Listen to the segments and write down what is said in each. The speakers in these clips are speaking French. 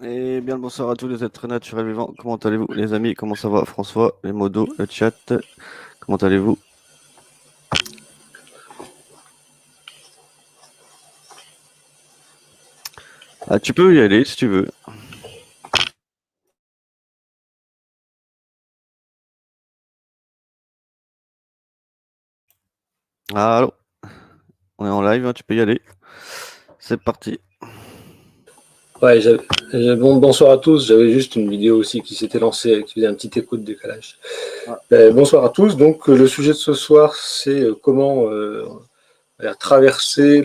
Et bien le bonsoir à tous les êtres naturels vivants. Comment allez-vous les amis? Comment ça va François, les modos, le chat? Comment allez-vous? Ah, tu peux y aller si tu veux. Ah, allô? On est en live, hein, tu peux y aller. C'est parti. Ouais, bonsoir à tous. J'avais juste une vidéo aussi qui s'était lancée, qui faisait un petit écho de décalage. Ah. Bonsoir à tous. Donc, le sujet de ce soir, c'est comment traverser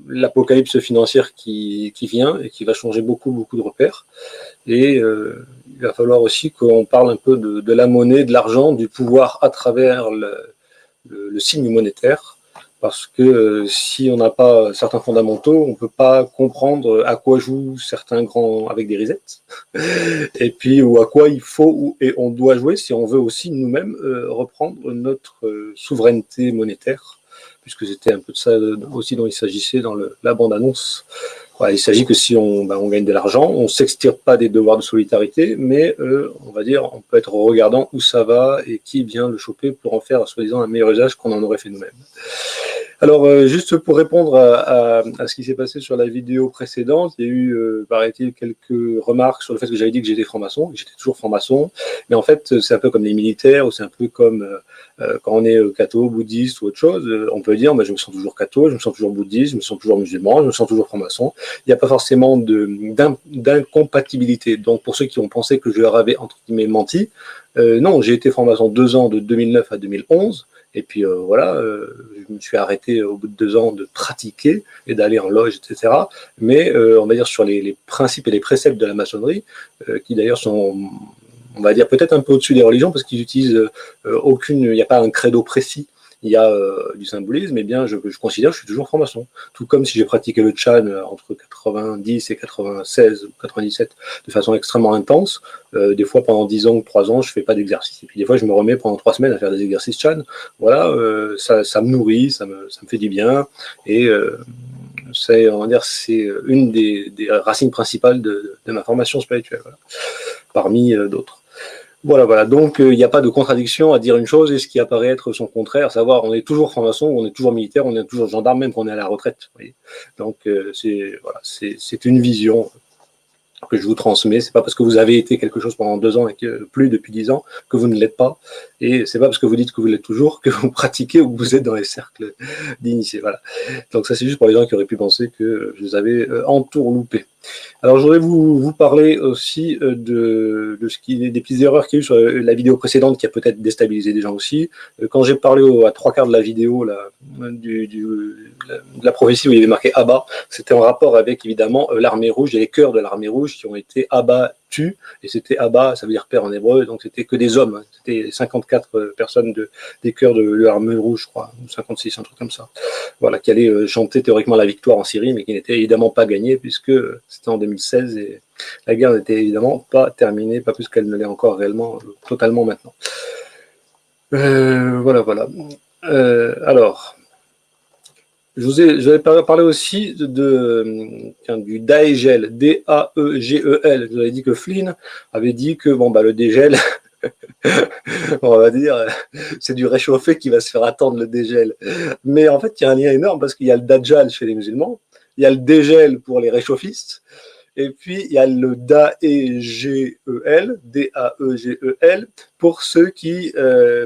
l'apocalypse financière qui vient et qui va changer beaucoup de repères. Et il va falloir aussi qu'on parle un peu de la monnaie, de l'argent, du pouvoir à travers le signe monétaire. Parce que si on n'a pas certains fondamentaux, on ne peut pas comprendre à quoi jouent certains grands avec des resets, et puis ou à quoi il faut et on doit jouer si on veut aussi nous-mêmes reprendre notre souveraineté monétaire, puisque c'était un peu de ça aussi dont il s'agissait dans la bande-annonce. Voilà, il s'agit que si on gagne de l'argent, on ne s'extire pas des devoirs de solidarité, mais on va dire, on peut être regardant où ça va et qui vient le choper pour en faire, soi-disant, un meilleur usage qu'on en aurait fait nous-mêmes. Alors, juste pour répondre à ce qui s'est passé sur la vidéo précédente, il y a eu, paraît-il, quelques remarques sur le fait que j'avais dit que j'étais franc-maçon, que j'étais toujours franc-maçon, mais en fait, c'est un peu comme les militaires, ou c'est un peu comme quand on est catho, bouddhiste ou autre chose, on peut dire, je me sens toujours catho, je me sens toujours bouddhiste, je me sens toujours musulman, je me sens toujours franc-maçon. Il n'y a pas forcément d'incompatibilité. Donc, pour ceux qui ont pensé que je leur avais, entre guillemets, menti, non, j'ai été franc-maçon 2 ans, de 2009 à 2011, et puis voilà, je me suis arrêté au bout de 2 ans de pratiquer et d'aller en loge, etc. Mais on va dire sur les principes et les préceptes de la maçonnerie, qui d'ailleurs sont, on va dire, peut-être un peu au-dessus des religions, parce qu'ils utilisent il n'y a pas un credo précis. Il y a du symbolisme, et bien je considère que je suis toujours franc-maçon. Tout comme si j'ai pratiqué le Chan entre 90 et 96 ou 97 de façon extrêmement intense. Des fois, pendant 10 ans ou 3 ans, je fais pas d'exercice. Et puis des fois, je me remets pendant 3 semaines à faire des exercices Chan. Voilà, ça me nourrit, ça me fait du bien. Et on va dire, c'est une des racines principales de ma formation spirituelle, voilà, parmi d'autres. Voilà. Donc, il n'y a pas de contradiction à dire une chose et ce qui apparaît être son contraire, à savoir, on est toujours franc-maçon, on est toujours militaire, on est toujours gendarme, même quand on est à la retraite. Vous voyez. Donc, c'est une vision que je vous transmets. C'est pas parce que vous avez été quelque chose pendant 2 ans et que plus depuis 10 ans que vous ne l'êtes pas. Et c'est pas parce que vous dites que vous l'êtes toujours que vous pratiquez ou que vous êtes dans les cercles d'initiés. Voilà. Donc ça, c'est juste pour les gens qui auraient pu penser que je les avais entourloupés. Alors, je voudrais vous parler aussi de des petites erreurs qu'il y a eu sur la vidéo précédente qui a peut-être déstabilisé des gens aussi. Quand j'ai parlé à 3 quarts de la vidéo là, de la prophétie où il y avait marqué Abba, c'était en rapport avec évidemment l'armée rouge et les cœurs de l'armée rouge qui ont été abattus. Et c'était Abba, ça veut dire père en hébreu, donc c'était que des hommes. C'était 54 personnes des cœurs de l'armée rouge, je crois, ou 56, un truc comme ça. Voilà, qui allaient chanter théoriquement la victoire en Syrie, mais qui n'était évidemment pas gagnée puisque c'était en 2016 et la guerre n'était évidemment pas terminée, pas plus qu'elle ne l'est encore réellement, totalement maintenant. Voilà. Alors, je vais parler aussi du Daegel, D-A-E-G-E-L. Je vous avais dit que Flynn avait dit que le dégel, on va dire, c'est du réchauffé qui va se faire attendre le dégel. Mais en fait, il y a un lien énorme parce qu'il y a le Dajjal chez les musulmans, il y a le dégel pour les réchauffistes, et puis il y a le DAEGEL, D-A-E-G-E-L, pour ceux qui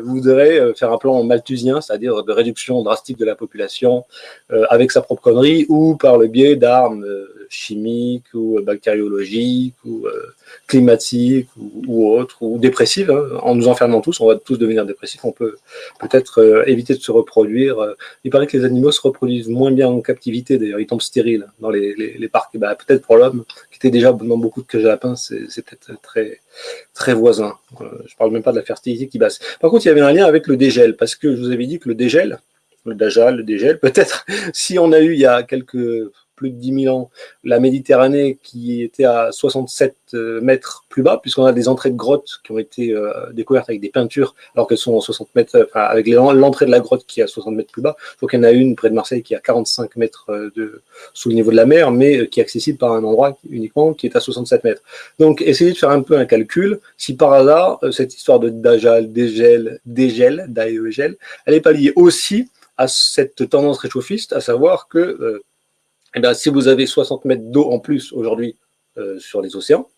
voudraient faire un plan malthusien, c'est-à-dire de réduction drastique de la population avec sa propre connerie ou par le biais d'armes chimiques ou bactériologiques ou climatiques ou autres, ou dépressives. Hein. En nous enfermant tous, on va tous devenir dépressifs. On peut peut-être éviter de se reproduire. Il paraît que les animaux se reproduisent moins bien en captivité, d'ailleurs. Ils tombent stériles dans les parcs. Peut-être pour l'homme, qui était déjà dans beaucoup de cages à lapins, c'est peut-être très voisin. Je parle même pas de la fertilité qui baisse. Par contre, il y avait un lien avec le dégel, parce que je vous avais dit que le dégel, le dajal, le dégel, peut-être, si on a eu il y a quelques plus de 10 000 ans, la Méditerranée qui était à 67 mètres plus bas, puisqu'on a des entrées de grottes qui ont été découvertes avec des peintures, alors qu'elles sont à 60 mètres, enfin, avec l'entrée de la grotte qui est à 60 mètres plus bas. Donc il y en a une près de Marseille qui est à 45 mètres sous le niveau de la mer, mais qui est accessible par un endroit uniquement qui est à 67 mètres. Donc essayez de faire un peu un calcul. Si par hasard, cette histoire de dégel, d'AEGEL, elle n'est pas liée aussi à cette tendance réchauffiste, à savoir que eh bien, si vous avez 60 mètres d'eau en plus aujourd'hui sur les océans,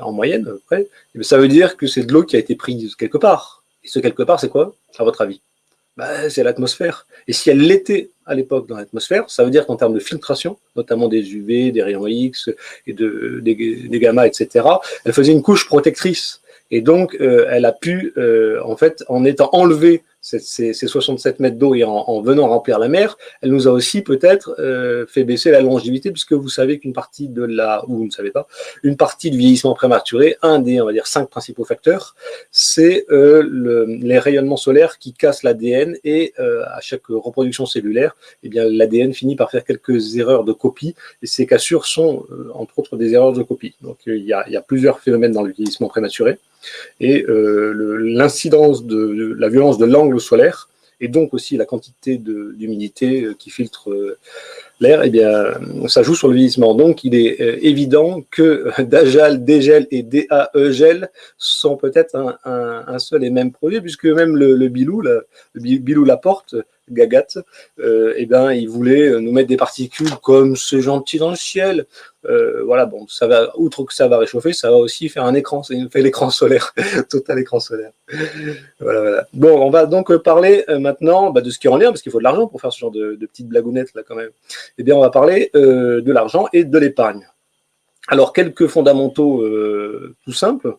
en moyenne, à peu près, eh bien, ça veut dire que c'est de l'eau qui a été prise quelque part. Et ce quelque part, c'est quoi, à votre avis? C'est l'atmosphère. Et si elle l'était à l'époque dans l'atmosphère, ça veut dire qu'en termes de filtration, notamment des UV, des rayons X et des gamma, etc., elle faisait une couche protectrice. Et donc, elle a pu, en fait, en étant enlevée ces 67 mètres d'eau et en venant remplir la mer, elle nous a aussi peut-être fait baisser la longévité, puisque vous savez qu'une partie de ou vous ne savez pas, une partie du vieillissement prématuré, un des, on va dire, 5 principaux facteurs, c'est les rayonnements solaires qui cassent l'ADN et à chaque reproduction cellulaire, eh bien, l'ADN finit par faire quelques erreurs de copie et ces cassures sont, entre autres, des erreurs de copie. Donc, il y a plusieurs phénomènes dans le vieillissement prématuré. Et l'incidence de la violence de l'angle solaire et donc aussi la quantité d'humidité qui filtre l'air, eh bien, ça joue sur le vieillissement. Donc, il est évident que DAGEL, DGEL et DAEGEL sont peut-être un seul et même produit, puisque même le Bilou, Bilou Laporte, Gagat, eh ben, il voulait nous mettre des particules comme c'est gentil dans le ciel. Voilà, bon, ça va, outre que ça va réchauffer, ça va aussi faire un écran, ça fait l'écran solaire, total écran solaire. Voilà, voilà. Bon, on va donc parler maintenant de ce qui est en lien, parce qu'il faut de l'argent pour faire ce genre de petites blagounettes là quand même. Eh bien, on va parler de l'argent et de l'épargne. Alors, quelques fondamentaux tout simples,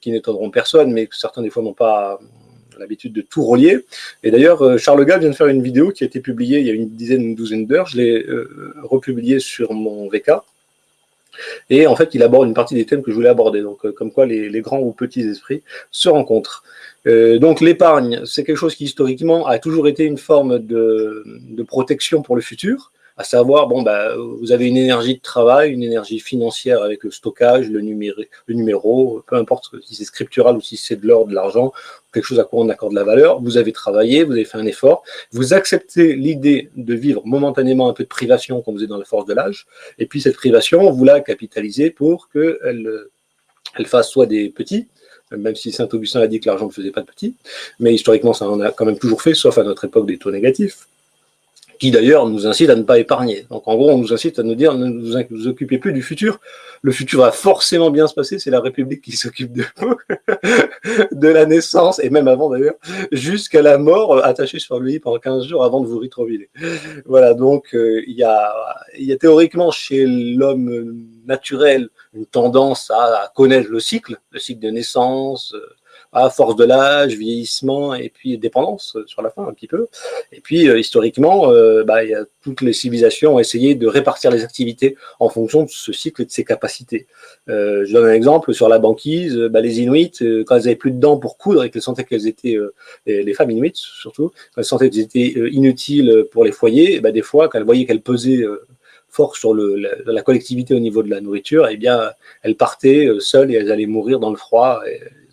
qui n'étonneront personne, mais que certains des fois n'ont pas l'habitude de tout relier. Et d'ailleurs, Charles Gall vient de faire une vidéo qui a été publiée il y a une douzaine d'heures. Je l'ai republiée sur mon VK. Et en fait, il aborde une partie des thèmes que je voulais aborder. Donc, comme quoi les grands ou petits esprits se rencontrent. Donc, l'épargne, c'est quelque chose qui historiquement a toujours été une forme de protection pour le futur. À savoir, bon, vous avez une énergie de travail, une énergie financière avec le stockage, le numéro, peu importe si c'est scriptural ou si c'est de l'or, de l'argent, quelque chose à quoi on accorde la valeur. Vous avez travaillé, vous avez fait un effort, vous acceptez l'idée de vivre momentanément un peu de privation quand vous êtes dans la force de l'âge, et puis cette privation, vous la capitalisez pour qu'elle fasse soit des petits, même si Saint-Augustin a dit que l'argent ne faisait pas de petits, mais historiquement ça en a quand même toujours fait, sauf à notre époque des taux négatifs, qui d'ailleurs nous incite à ne pas épargner. Donc en gros, on nous incite à nous dire ne vous occupez plus du futur. Le futur va forcément bien se passer, c'est la République qui s'occupe de vous, de la naissance, et même avant d'ailleurs, jusqu'à la mort, attaché sur lui pendant 15 jours avant de vous rétroviler. Voilà, donc il y a théoriquement chez l'homme naturel une tendance à connaître le cycle de naissance, à force de l'âge, vieillissement et puis dépendance sur la fin un petit peu. Et puis historiquement, il y a toutes les civilisations ont essayé de répartir les activités en fonction de ce cycle et de ses capacités. Je donne un exemple sur la banquise. Les Inuits, quand elles n'avaient plus de dents pour coudre et qu'elles sentaient qu'elles étaient, les femmes Inuits surtout, quand elles sentaient qu'elles étaient inutiles pour les foyers, des fois, quand elles voyaient qu'elles pesaient fort sur la collectivité au niveau de la nourriture, eh bien, elles partaient seules et elles allaient mourir dans le froid.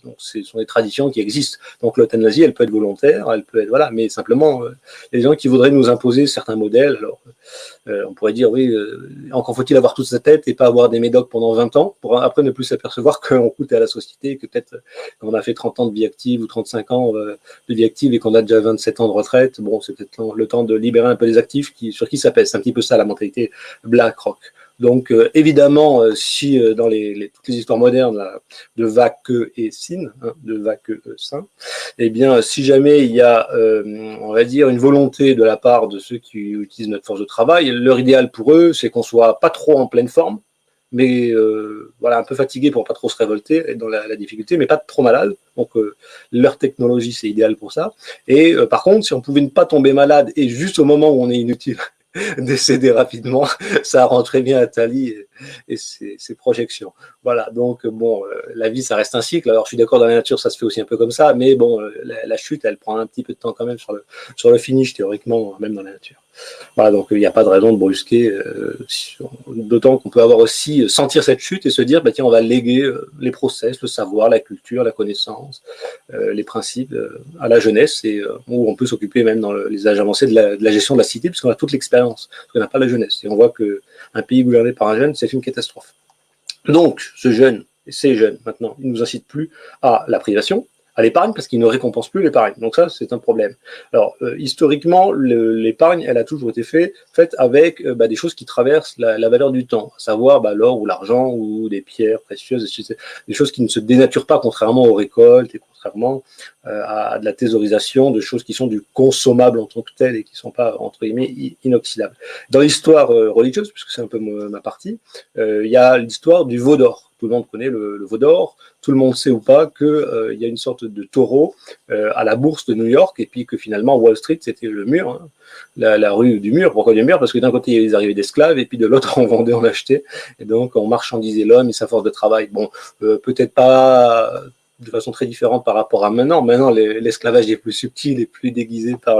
Donc, ce sont des traditions qui existent. Donc, l'euthanasie, elle peut être volontaire, elle peut être, voilà, mais simplement, il y a des gens qui voudraient nous imposer certains modèles. Alors, on pourrait dire, oui, encore faut-il avoir toute sa tête et pas avoir des médocs pendant 20 ans pour après ne plus s'apercevoir qu'on coûte à la société, que peut-être quand on a fait 30 ans de vie active ou 35 ans de vie active et qu'on a déjà 27 ans de retraite, bon, c'est peut-être le temps de libérer un peu les actifs sur qui ça pèse. C'est un petit peu ça, la mentalité BlackRock. Donc, évidemment, si dans toutes les histoires modernes là, de Vacque et Sin, de Vacque Saint, eh bien, si jamais il y a, on va dire, une volonté de la part de ceux qui utilisent notre force de travail, leur idéal pour eux, c'est qu'on soit pas trop en pleine forme, mais voilà, un peu fatigué pour pas trop se révolter, être dans la difficulté, mais pas trop malade. Donc, leur technologie, c'est idéal pour ça. Et par contre, si on pouvait ne pas tomber malade et juste au moment où on est inutile, décédé rapidement, ça rend très bien Attali et ses projections. Voilà, donc bon, la vie, ça reste un cycle. Alors, je suis d'accord, dans la nature, ça se fait aussi un peu comme ça, mais bon, la chute, elle prend un petit peu de temps quand même sur le finish, théoriquement, même dans la nature. Voilà, donc il n'y a pas de raison de brusquer, d'autant qu'on peut avoir aussi sentir cette chute et se dire, bah, tiens, on va léguer les process, le savoir, la culture, la connaissance, les principes à la jeunesse, et où on peut s'occuper même dans les âges avancés de la gestion de la cité, puisqu'on a toute l'expérience, parce qu'on n'a pas la jeunesse. Et on voit qu'un pays gouverné par un jeune, c'est une catastrophe. Donc, ces jeunes, maintenant, ils ne nous incitent plus à la privation, à l'épargne, parce qu'ils ne récompensent plus l'épargne. Donc ça, c'est un problème. Alors, historiquement, l'épargne, elle a toujours été faite avec des choses qui traversent la valeur du temps, à savoir l'or ou l'argent ou des pierres précieuses, des choses qui ne se dénaturent pas, contrairement aux récoltes et contrairement à de la thésaurisation, de choses qui sont du consommable en tant que tel et qui ne sont pas, entre guillemets, inoxydables. Dans l'histoire religieuse, puisque c'est un peu ma partie, il y a l'histoire du veau d'or. Tout le monde connaît le veau d'or. Tout le monde sait ou pas qu'il y a une sorte de taureau à la bourse de New York, et puis que finalement Wall Street, c'était le mur, hein, la rue du mur. Pourquoi du mur? Parce que d'un côté, il y a les arrivées d'esclaves, et puis de l'autre, on vendait, on achetait. Et donc, on marchandisait l'homme et sa force de travail. Bon, peut-être pas de façon très différente par rapport à maintenant. Maintenant, l'esclavage est plus subtil et plus déguisé par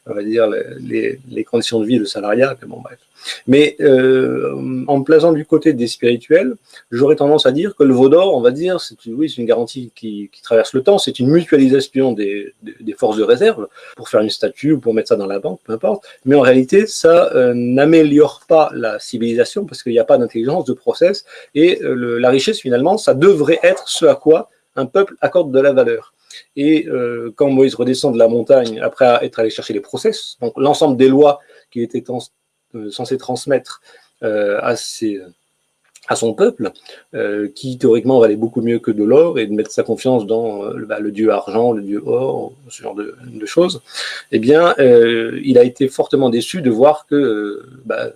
on va dire, les conditions de vie, le salariat. Mais bon, bref. Mais en me plaçant du côté des spirituels, j'aurais tendance à dire que le veau d'or, on va dire, c'est une garantie qui traverse le temps, c'est une mutualisation des forces de réserve pour faire une statue ou pour mettre ça dans la banque, peu importe. Mais en réalité, ça n'améliore pas la civilisation parce qu'il n'y a pas d'intelligence, de process. Et la richesse, finalement, ça devrait être ce à quoi un peuple accorde de la valeur. Et quand Moïse redescend de la montagne, après être allé chercher les process, donc l'ensemble des lois qui étaient censé transmettre à son peuple, qui théoriquement valait beaucoup mieux que de l'or, et de mettre sa confiance dans le dieu argent, le dieu or, ce genre de choses, eh bien, il a été fortement déçu de voir que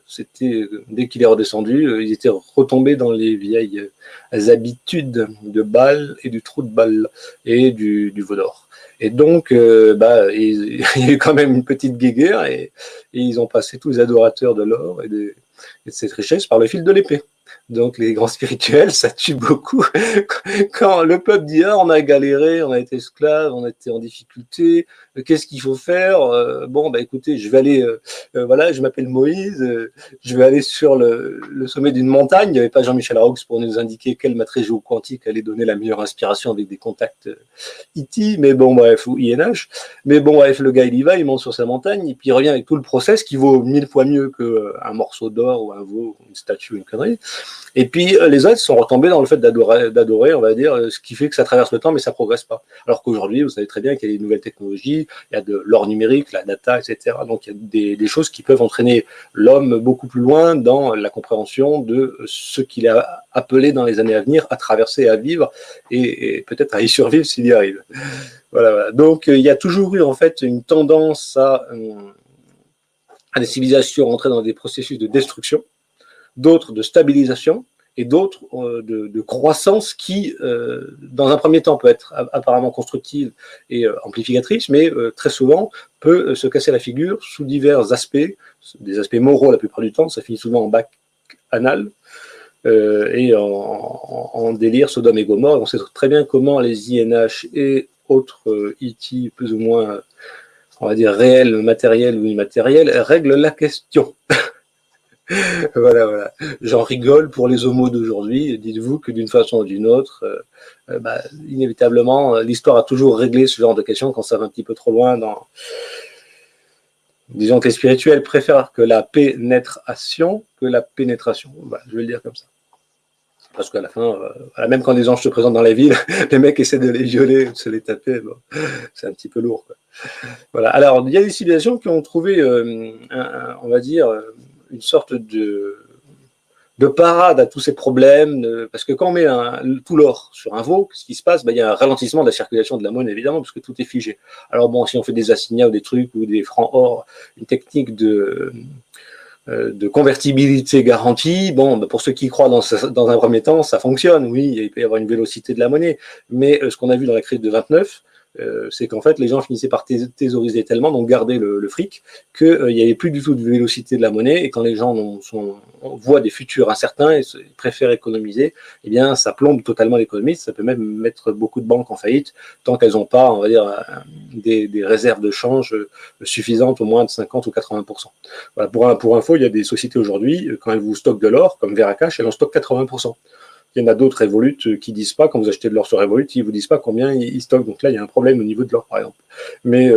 c'était, dès qu'il est redescendu, ils étaient retombés dans les vieilles habitudes de Baal et du trou de Baal et du veau d'or. Et donc, il y a eu quand même une petite guéguerre, et ils ont passé tous les adorateurs de l'or et de cette richesse par le fil de l'épée. Donc les grands spirituels, ça tue beaucoup. Quand le peuple dit on a galéré, on a été esclave, on a été en difficulté, qu'est-ce qu'il faut faire? Écoutez, je vais aller, je m'appelle Moïse, je vais aller sur le sommet d'une montagne. Il n'y avait pas Jean-Michel Roux pour nous indiquer quelle matrice géoquantique allait donner la meilleure inspiration avec des contacts E.T., mais bon bref, ou INH. Mais bon bref, le gars il y va, il monte sur sa montagne, et puis il revient avec tout le process qui vaut 1000 fois mieux qu'un morceau d'or ou un veau, une statue, une connerie. Et puis les autres sont retombés dans le fait d'adorer, on va dire, ce qui fait que ça traverse le temps, mais ça progresse pas. Alors qu'aujourd'hui, vous savez très bien qu'il y a des nouvelles technologies, il y a de l'or numérique, la data, etc. Donc il y a des choses qui peuvent entraîner l'homme beaucoup plus loin dans la compréhension de ce qu'il a appelé dans les années à venir à traverser, à vivre, et peut-être à y survivre s'il y arrive. Voilà. Donc il y a toujours eu en fait une tendance à des civilisations rentrer dans des processus de destruction, d'autres de stabilisation et d'autres de croissance qui, dans un premier temps, peut être apparemment constructive et amplificatrice, mais très souvent peut se casser la figure sous divers aspects, des aspects moraux la plupart du temps, ça finit souvent en bac anal, et en délire Sodome et Gomorre. On sait très bien comment les INH et autres E.T. plus ou moins, on va dire, réels, matériels ou immatériels, règlent la question. Voilà. J'en rigole pour les homos d'aujourd'hui. Dites-vous que d'une façon ou d'une autre, inévitablement, l'histoire a toujours réglé ce genre de questions quand ça va un petit peu trop loin dans... Disons que les spirituels préfèrent que la pénétration que la pénétration. Voilà, je vais le dire comme ça. Parce qu'à la fin, même quand les anges se présentent dans la ville, les mecs essaient de les violer, de se les taper. Bon, c'est un petit peu lourd, quoi. Voilà. Alors, il y a des civilisations qui ont trouvé, on va dire, une sorte de parade à tous ces problèmes, parce que quand on met tout l'or sur un veau, qu'est-ce qui se passe? Il y a un ralentissement de la circulation de la monnaie, évidemment, parce que tout est figé. Alors bon, si on fait des assignats ou des trucs, ou des francs or, une technique de convertibilité garantie, pour ceux qui croient dans un premier temps, ça fonctionne, oui, il peut y avoir une vélocité de la monnaie, mais ce qu'on a vu dans la crise de 29, c'est qu'en fait, les gens finissaient par thésauriser tellement, donc garder le fric, qu'il n'y avait plus du tout de vélocité de la monnaie, et quand les gens voient des futurs incertains et préfèrent économiser, eh bien, ça plombe totalement l'économie, ça peut même mettre beaucoup de banques en faillite, tant qu'elles n'ont pas, on va dire, des réserves de change suffisantes au moins de 50 ou 80%. Voilà, pour info, il y a des sociétés aujourd'hui, quand elles vous stockent de l'or, comme Veracash, elles en stockent 80%. Il y en a d'autres Revolut qui disent pas, quand vous achetez de l'or sur Revolut, ils vous disent pas combien ils stockent. Donc là, il y a un problème au niveau de l'or, par exemple. Mais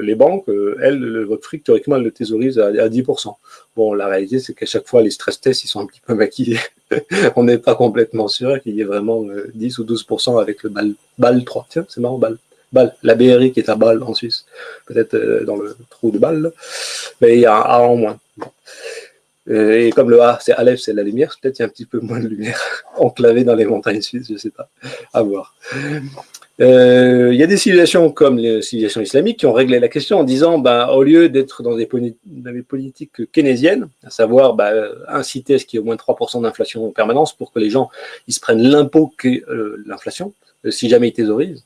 les banques, elles, votre fric, théoriquement, elles le thésaurisent à 10%. Bon, la réalité, c'est qu'à chaque fois, les stress tests, ils sont un petit peu maquillés. On n'est pas complètement sûr qu'il y ait vraiment 10 ou 12% avec le BAL 3. Tiens, c'est marrant, BAL. La BRI qui est à Bâle en Suisse. Peut-être dans le trou de Bâle. Mais il y a un A en moins. Bon. Et comme le A, c'est Aleph, c'est la lumière, peut-être il y a un petit peu moins de lumière enclavée dans les montagnes suisses, je ne sais pas, à voir. Il y a des civilisations comme les civilisations islamiques qui ont réglé la question en disant, au lieu d'être dans des politiques keynésiennes, à savoir inciter à ce qu'il y ait au moins 3% d'inflation en permanence pour que les gens ils se prennent l'impôt qu'est l'inflation, si jamais ils thésaurisent,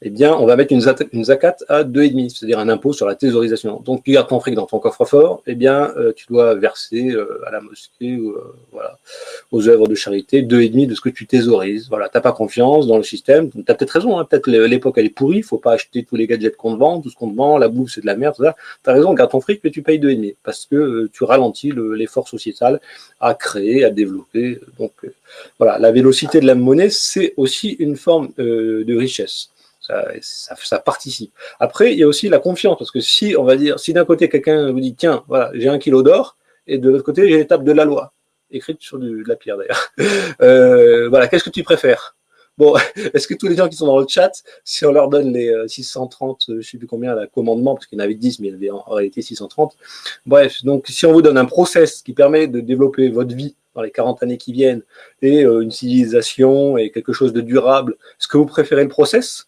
eh bien, on va mettre une zakat à 2,5, c'est-à-dire un impôt sur la thésaurisation. Donc, tu gardes ton fric dans ton coffre-fort, eh bien, tu dois verser à la mosquée ou voilà, aux œuvres de charité 2,5 de ce que tu thésaurises. Voilà, t'as pas confiance dans le système, t'as peut-être raison, hein, peut-être l'époque elle est pourrie, il faut pas acheter tous les gadgets qu'on te vend, tout ce qu'on te vend, la bouffe c'est de la merde, tout ça. T'as raison, garde ton fric, mais tu payes 2,5 parce que tu ralentis l'effort sociétal à créer, à développer. Donc, voilà, la vélocité de la monnaie, c'est aussi une forme de richesse. Ça participe. Après, il y a aussi la confiance, parce que si, on va dire, si d'un côté quelqu'un vous dit, tiens, voilà, j'ai 1 kilo d'or, et de l'autre côté, j'ai l'étape de la loi, écrite sur de la pierre d'ailleurs. Voilà, qu'est-ce que tu préfères? Bon, est-ce que tous les gens qui sont dans le chat, si on leur donne les 630, je ne sais plus combien, la commandement, parce qu'il y en avait 10, mais il y avait en réalité 630. Bref, donc si on vous donne un process qui permet de développer votre vie dans les 40 années qui viennent, et une civilisation, et quelque chose de durable, est-ce que vous préférez le process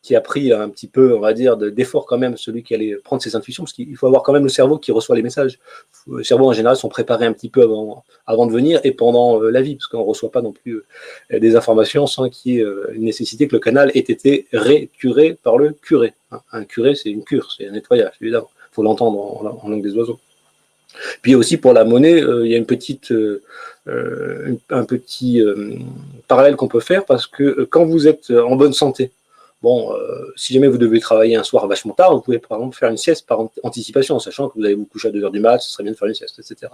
qui a pris un petit peu, on va dire, d'effort quand même, celui qui allait prendre ses intuitions, parce qu'il faut avoir quand même le cerveau qui reçoit les messages. Le cerveau, en général, sont préparés un petit peu avant de venir et pendant la vie, parce qu'on ne reçoit pas non plus des informations sans qu'il y ait une nécessité que le canal ait été récuré par le curé. Un curé, c'est une cure, c'est un nettoyage, évidemment. Il faut l'entendre en langue des oiseaux. Puis aussi pour la monnaie, il y a un petit parallèle qu'on peut faire, parce que quand vous êtes en bonne santé, bon, si jamais vous devez travailler un soir vachement tard, vous pouvez par exemple faire une sieste par anticipation, en sachant que vous allez vous coucher à 2 heures du mat, ce serait bien de faire une sieste, etc.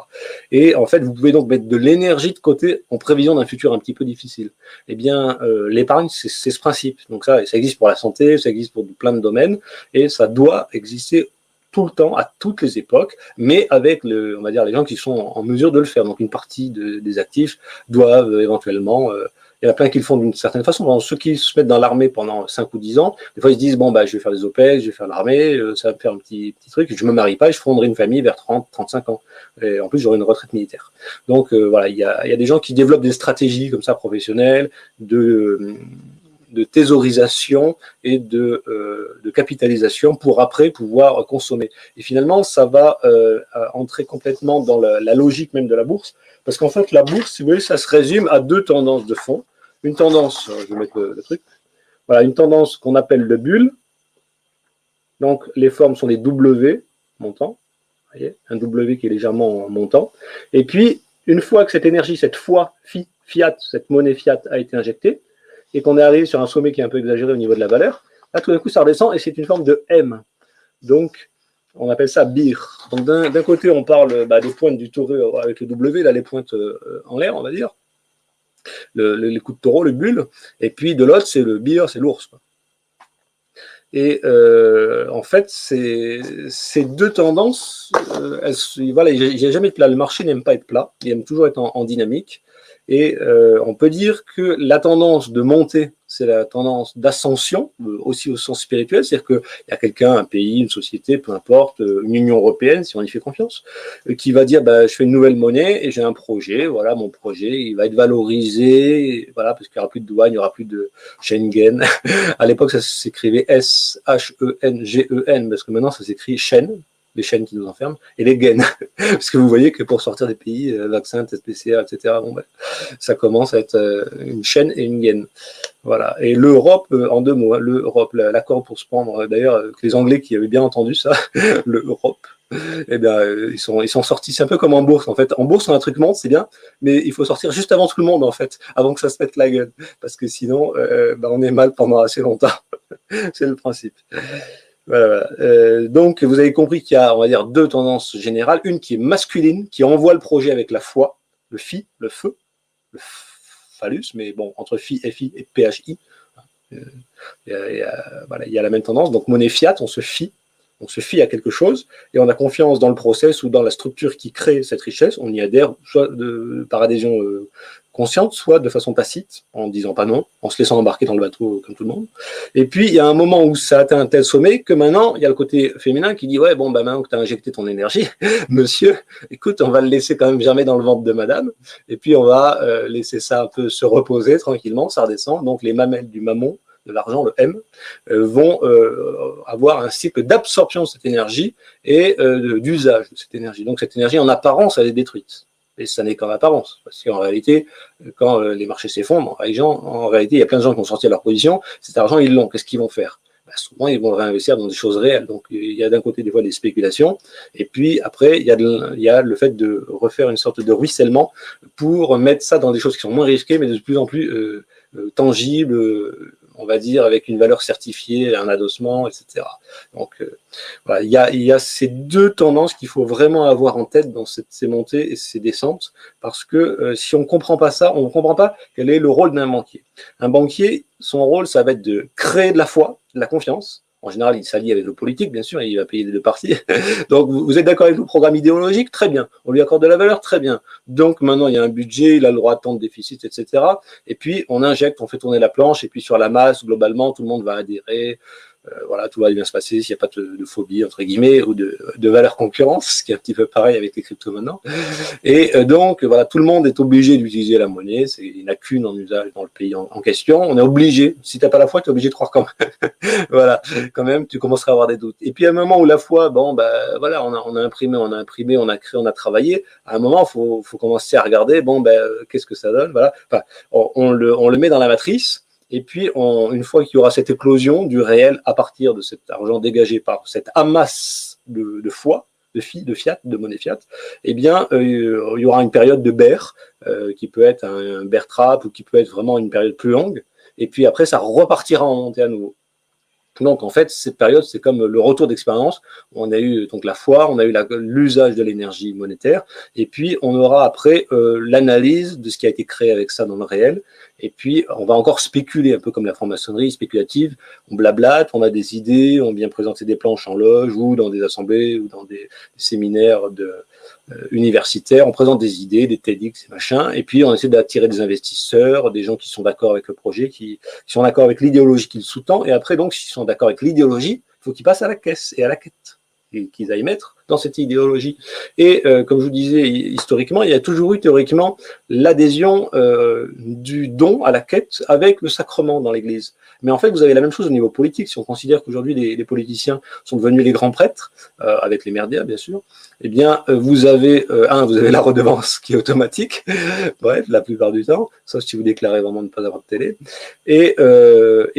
Et en fait, vous pouvez donc mettre de l'énergie de côté en prévision d'un futur un petit peu difficile. Eh bien, l'épargne, c'est ce principe. Donc ça existe pour la santé, ça existe pour plein de domaines, et ça doit exister tout le temps, à toutes les époques, mais avec, on va dire, les gens qui sont en mesure de le faire. Donc une partie des actifs doivent éventuellement... il y en a plein qui le font d'une certaine façon. Bon, ceux qui se mettent dans l'armée pendant 5 ou 10 ans, des fois ils se disent, bon, je vais faire des OPEX, je vais faire l'armée, ça va me faire un petit truc, je me marie pas et je fonderai une famille vers 30, 35 ans. Et en plus, j'aurai une retraite militaire. Donc voilà, il y a des gens qui développent des stratégies comme ça professionnelles, de thésaurisation et de capitalisation pour après pouvoir consommer. Et finalement, ça va entrer complètement dans la logique même de la bourse, parce qu'en fait, la bourse, si vous voulez, ça se résume à 2 tendances de fond. Une tendance, je vais mettre le truc, voilà, une tendance qu'on appelle le bulle. Donc, les formes sont des W montants, vous voyez, un W qui est légèrement montant. Et puis, une fois que cette énergie, cette fiat, cette monnaie fiat a été injectée, et qu'on est arrivé sur un sommet qui est un peu exagéré au niveau de la valeur, là, tout d'un coup, ça redescend et c'est une forme de M. Donc, on appelle ça bir. Donc, d'un côté, on parle des pointes du taureau avec le W, là, les pointes en l'air, on va dire, les coups de taureau, le bulle, et puis de l'autre, c'est le bir, c'est l'ours. Et en fait, ces 2 tendances, voilà, il n'y a jamais de plat. Le marché n'aime pas être plat, il aime toujours être en dynamique. Et on peut dire que la tendance de montée, c'est la tendance d'ascension, aussi au sens spirituel, c'est-à-dire qu'il y a quelqu'un, un pays, une société, peu importe, une Union européenne, si on y fait confiance, qui va dire, je fais une nouvelle monnaie et j'ai un projet, voilà, mon projet, il va être valorisé, voilà, parce qu'il n'y aura plus de douane, il n'y aura plus de Schengen. À l'époque, ça s'écrivait S-H-E-N-G-E-N, parce que maintenant, ça s'écrit Shen, les chaînes qui nous enferment, et les gaines. Parce que vous voyez que pour sortir des pays, vaccins, tests PCR, etc., bon, ben, ça commence à être une chaîne et une gaine. Voilà. Et l'Europe, en deux mots, hein, l'Europe, l'accord pour se prendre, d'ailleurs, les Anglais qui avaient bien entendu ça, l'Europe, eh bien, ils sont sortis. C'est un peu comme en bourse, en fait. En bourse, on a un truc monte, c'est bien, mais il faut sortir juste avant tout le monde, en fait, avant que ça se mette la gueule. Parce que sinon, ben, on est mal pendant assez longtemps. C'est le principe. Voilà. Donc, vous avez compris qu'il y a, on va dire, deux tendances générales. Une qui est masculine, qui envoie le projet avec la foi, le phi, le feu, le phallus, mais bon, entre phi, FI et PHI, voilà, il y a la même tendance. Donc, monnaie fiat, on se fie à quelque chose et on a confiance dans le process ou dans la structure qui crée cette richesse. On y adhère soit par adhésion consciente, soit de façon tacite, en disant pas non, en se laissant embarquer dans le bateau comme tout le monde. Et puis, il y a un moment où ça atteint un tel sommet que maintenant, il y a le côté féminin qui dit « Ouais, bon, bah maintenant que tu as injecté ton énergie, monsieur, écoute, on va le laisser quand même germer dans le ventre de madame, et puis on va laisser ça un peu se reposer tranquillement, ça redescend. » Donc, les mamelles du mammon, de l'argent, le M, vont avoir un cycle d'absorption de cette énergie et d'usage de cette énergie. Donc cette énergie, en apparence, elle est détruite. Et ça n'est qu'en apparence. Parce qu'en réalité, quand les marchés s'effondrent, en réalité, il y a plein de gens qui ont sorti à leur position, cet argent, ils l'ont. Qu'est-ce qu'ils vont faire? Souvent, ils vont le réinvestir dans des choses réelles. Donc, il y a d'un côté, des fois, des spéculations. Et puis, après, il y a le fait de refaire une sorte de ruissellement pour mettre ça dans des choses qui sont moins risquées, mais de plus en plus tangibles, on va dire, avec une valeur certifiée, un adossement, etc. Donc, voilà, il y a ces deux tendances qu'il faut vraiment avoir en tête dans ces montées et ces descentes, parce que si on ne comprend pas ça, on ne comprend pas quel est le rôle d'un banquier. Un banquier, son rôle, ça va être de créer de la foi, de la confiance. En général, il s'allie avec le politique, bien sûr, et il va payer les deux parties. Donc, vous êtes d'accord avec le programme idéologique? Très bien. On lui accorde de la valeur? Très bien. Donc, maintenant, il y a un budget, il a le droit de tant de déficit, etc. Et puis, on injecte, on fait tourner la planche, et puis sur la masse, globalement, tout le monde va adhérer. Voilà, tout va bien se passer s'il n'y a pas de phobie, entre guillemets, ou de valeur concurrence, ce qui est un petit peu pareil avec les cryptos maintenant. Et donc, voilà, tout le monde est obligé d'utiliser la monnaie. Il n'y en a qu'une en usage dans le pays en question. On est obligé. Si tu n'as pas la foi, tu es obligé de croire quand même. Voilà, quand même, tu commenceras à avoir des doutes. Et puis, à un moment où la foi, bon, bah, voilà, on a imprimé, on a créé, on a travaillé. À un moment, faut commencer à regarder, bon, ben, qu'est-ce que ça donne? Voilà. Enfin, on le met dans la matrice. Et puis, une fois qu'il y aura cette éclosion du réel à partir de cet argent dégagé par cette amasse de foi, de fiat, de monnaie fiat, eh bien, il y aura une période de bear, qui peut être un bear trap ou qui peut être vraiment une période plus longue. Et puis après, ça repartira en montée à nouveau. Donc, en fait, cette période, c'est comme le retour d'expérience. On a eu donc la foi, on a eu l'usage de l'énergie monétaire, et puis on aura après l'analyse de ce qui a été créé avec ça dans le réel. Et puis, on va encore spéculer, un peu comme la franc-maçonnerie spéculative. On blablate, on a des idées, on vient présenter des planches en loge ou dans des assemblées ou dans des séminaires universitaires. On présente des idées, des TEDx et machin. Et puis, on essaie d'attirer des investisseurs, des gens qui sont d'accord avec le projet, qui sont d'accord avec l'idéologie qu'il sous-tend. Et après, donc, s'ils sont d'accord avec l'idéologie, il faut qu'ils passent à la caisse et à la quête. Et qu'ils aillent mettre dans cette idéologie. Et comme je vous disais, historiquement, il y a toujours eu théoriquement l'adhésion du don à la quête avec le sacrement dans l'Église. Mais en fait, vous avez la même chose au niveau politique. Si on considère qu'aujourd'hui, les politiciens sont devenus les grands prêtres, avec les merdias, bien sûr, eh bien, vous avez la redevance qui est automatique, bref, la plupart du temps, sauf si vous déclarez vraiment ne pas avoir de télé. Et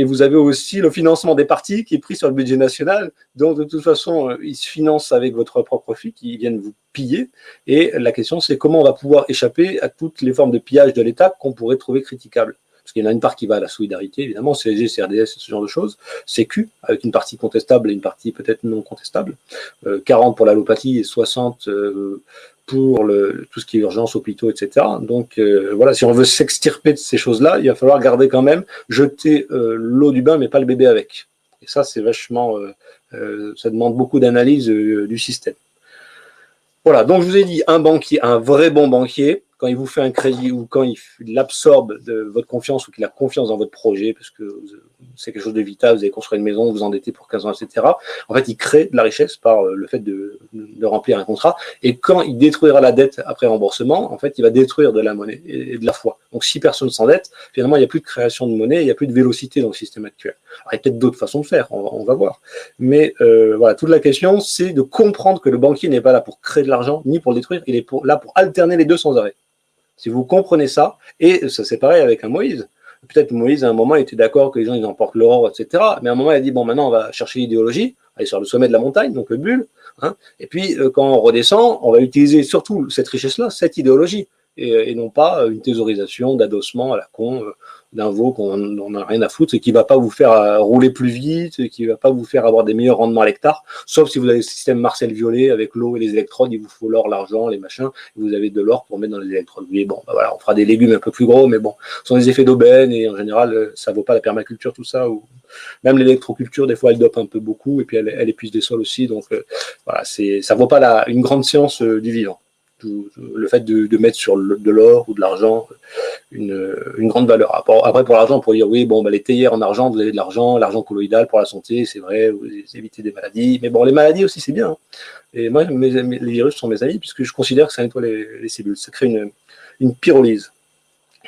vous avez aussi le financement des partis qui est pris sur le budget national. Donc, de toute façon, ils se financent avec votre propre profit, qui viennent vous piller. Et la question, c'est comment on va pouvoir échapper à toutes les formes de pillage de l'État qu'on pourrait trouver critiquables. Parce qu'il y en a une part qui va à la solidarité, évidemment, CSG, CRDS, ce genre de choses. CQ, avec une partie contestable et une partie peut-être non contestable. 40 pour l'allopathie et 60 pour tout ce qui est urgence, hôpitaux, etc. Donc voilà, si on veut s'extirper de ces choses-là, il va falloir garder quand même, jeter l'eau du bain, mais pas le bébé avec. Et ça, c'est vachement... ça demande beaucoup d'analyse du système. Voilà, donc je vous ai dit, un banquier, un vrai bon banquier, quand il vous fait un crédit ou quand il absorbe de votre confiance ou qu'il a confiance dans votre projet, parce que c'est quelque chose de vital, vous avez construit une maison, vous endettez pour 15 ans, etc. En fait, il crée de la richesse par le fait de remplir un contrat. Et quand il détruira la dette après remboursement, en fait, il va détruire de la monnaie et de la foi. Donc, si personne s'endette, finalement, il n'y a plus de création de monnaie, il n'y a plus de vélocité dans le système actuel. Alors, il y a peut-être d'autres façons de faire, on va voir. Mais voilà, toute la question, c'est de comprendre que le banquier n'est pas là pour créer de l'argent, ni pour le détruire, il est là pour alterner les deux sans arrêt. Si vous comprenez ça, et ça c'est pareil avec un Moïse. Peut-être Moïse, à un moment, il était d'accord que les gens ils emportent l'or, etc. Mais à un moment, il a dit, bon, maintenant, on va chercher l'idéologie, aller sur le sommet de la montagne, donc le bulle. Hein, et puis, quand on redescend, on va utiliser surtout cette richesse-là, cette idéologie, et non pas une thésaurisation d'adossement à la con, d'un veau qu'on n'a rien à foutre, et qui ne va pas vous faire rouler plus vite, et qui ne va pas vous faire avoir des meilleurs rendements à l'hectare, sauf si vous avez le système Marcel Violet avec l'eau et les électrodes, il vous faut l'or, l'argent, les machins, et vous avez de l'or pour mettre dans les électrodes. Oui, bon, bah voilà, on fera des légumes un peu plus gros, mais bon, ce sont des effets d'aubaine, et en général, ça ne vaut pas la permaculture, tout ça, ou même l'électroculture, des fois, elle dope un peu beaucoup, et puis elle épuise des sols aussi, donc voilà, ça ne vaut pas une grande science du vivant. Le fait de mettre sur de l'or ou de l'argent une grande valeur. Après, pour l'argent, on pourrait dire, oui, bon, bah, les théières en argent, vous avez de l'argent colloïdal pour la santé, c'est vrai, vous évitez des maladies. Mais bon, les maladies aussi, c'est bien. Hein. Et moi, les virus sont mes amis, puisque je considère que ça nettoie les cellules. Ça crée une pyrolyse.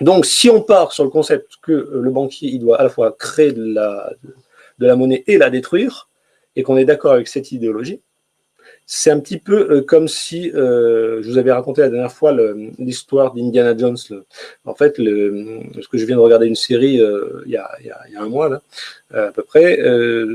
Donc, si on part sur le concept que le banquier, il doit à la fois créer de la monnaie et la détruire, et qu'on est d'accord avec cette idéologie, c'est un petit peu comme si, je vous avais raconté la dernière fois l'histoire d'Indiana Jones. En fait, parce que je viens de regarder une série il y a un mois, là, à peu près,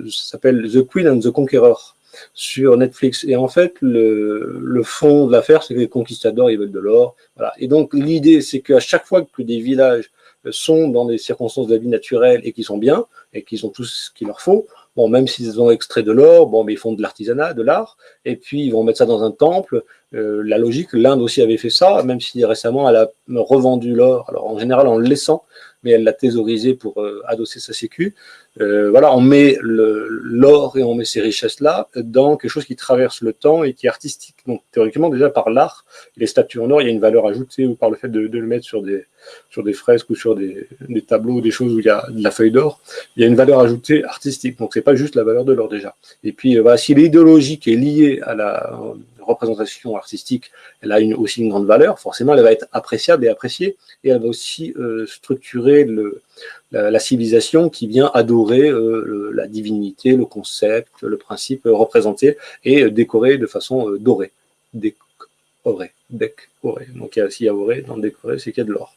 ça s'appelle The Queen and the Conqueror sur Netflix. Et en fait, le fond de l'affaire, c'est que les conquistadors, ils veulent de l'or. Voilà. Et donc, l'idée, c'est qu'à chaque fois que des villages sont dans des circonstances de la vie naturelle et qui sont bien, et qu'ils ont tout ce qu'il leur faut, bon, même s'ils ont extrait de l'or, bon, mais ils font de l'artisanat, de l'art, et puis ils vont mettre ça dans un temple. La logique, l'Inde aussi avait fait ça, même si récemment elle a revendu l'or, alors en général en le laissant, mais elle l'a thésaurisé pour adosser sa sécu. Voilà, on met l'or et on met ces richesses-là dans quelque chose qui traverse le temps et qui est artistique. Donc théoriquement, déjà par l'art, les statues en or, il y a une valeur ajoutée, ou par le fait de le mettre sur des fresques ou sur des tableaux, des choses où il y a de la feuille d'or, il y a une valeur ajoutée artistique. Donc c'est pas juste la valeur de l'or déjà. Et puis voilà, si l'idéologie qui est liée à la représentation artistique, elle a aussi une grande valeur, forcément elle va être appréciable et appréciée, et elle va aussi structurer la civilisation qui vient adorer la divinité, le concept, le principe représenté et décoré de façon dorée. Décoré. Donc s'il y a oré, dans décoré, c'est qu'il y a de l'or.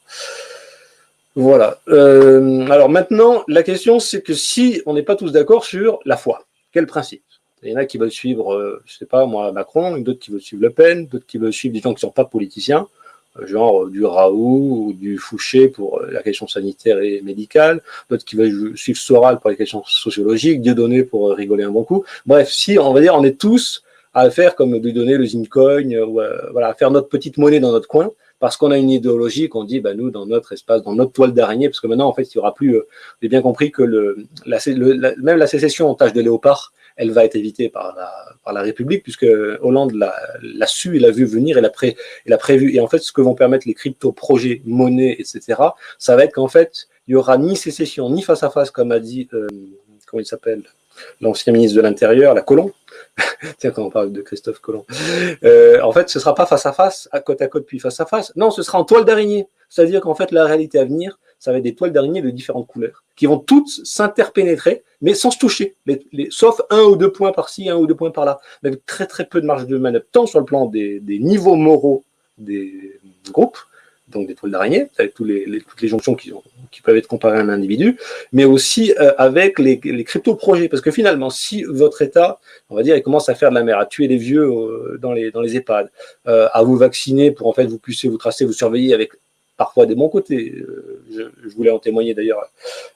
Voilà. Alors maintenant, la question, c'est que si on n'est pas tous d'accord sur la foi, quel principe? Il y en a qui veulent suivre, je ne sais pas moi, Macron, d'autres qui veulent suivre Le Pen, d'autres qui veulent suivre des gens qui ne sont pas politiciens, genre du Raoult ou du Fouché pour la question sanitaire et médicale, d'autres qui veulent suivre Soral pour les questions sociologiques, Dieudonné pour rigoler un bon coup. Bref, si on va dire, on est tous à faire comme Dieudonné, le Zincoin, voilà, à faire notre petite monnaie dans notre coin, parce qu'on a une idéologie qu'on dit, bah, nous, dans notre espace, dans notre toile d'araignée, parce que maintenant, en fait, il n'y aura plus, j'ai bien compris que même la sécession en tache de léopard, elle va être évitée par la République, puisque Hollande l'a su, il l'a vu venir, il a prévu. Et en fait, ce que vont permettre les crypto-projets, monnaies, etc., ça va être qu'en fait, il n'y aura ni sécession, ni face-à-face, comme a dit, comment il s'appelle, l'ancien ministre de l'Intérieur, la Colomb. Tiens, quand on parle de Christophe Colomb. En fait, ce ne sera pas face-à-face, à côte, puis face-à-face. Non, ce sera en toile d'araignée. C'est-à-dire qu'en fait, la réalité à venir, ça va être des toiles d'araignée de différentes couleurs, qui vont toutes s'interpénétrer, mais sans se toucher, sauf 1 ou 2 points par-ci, 1 ou 2 points par-là, avec très très peu de marge de manœuvre, tant sur le plan des niveaux moraux des groupes, donc des toiles d'araignée, avec toutes les jonctions qui peuvent être comparées à un individu, mais aussi avec les crypto-projets, parce que finalement, si votre État, on va dire, il commence à faire de la merde, à tuer les vieux dans les EHPAD, à vous vacciner pour en fait vous puissiez vous tracer, vous surveiller avec parfois des bons côtés. Je voulais en témoigner d'ailleurs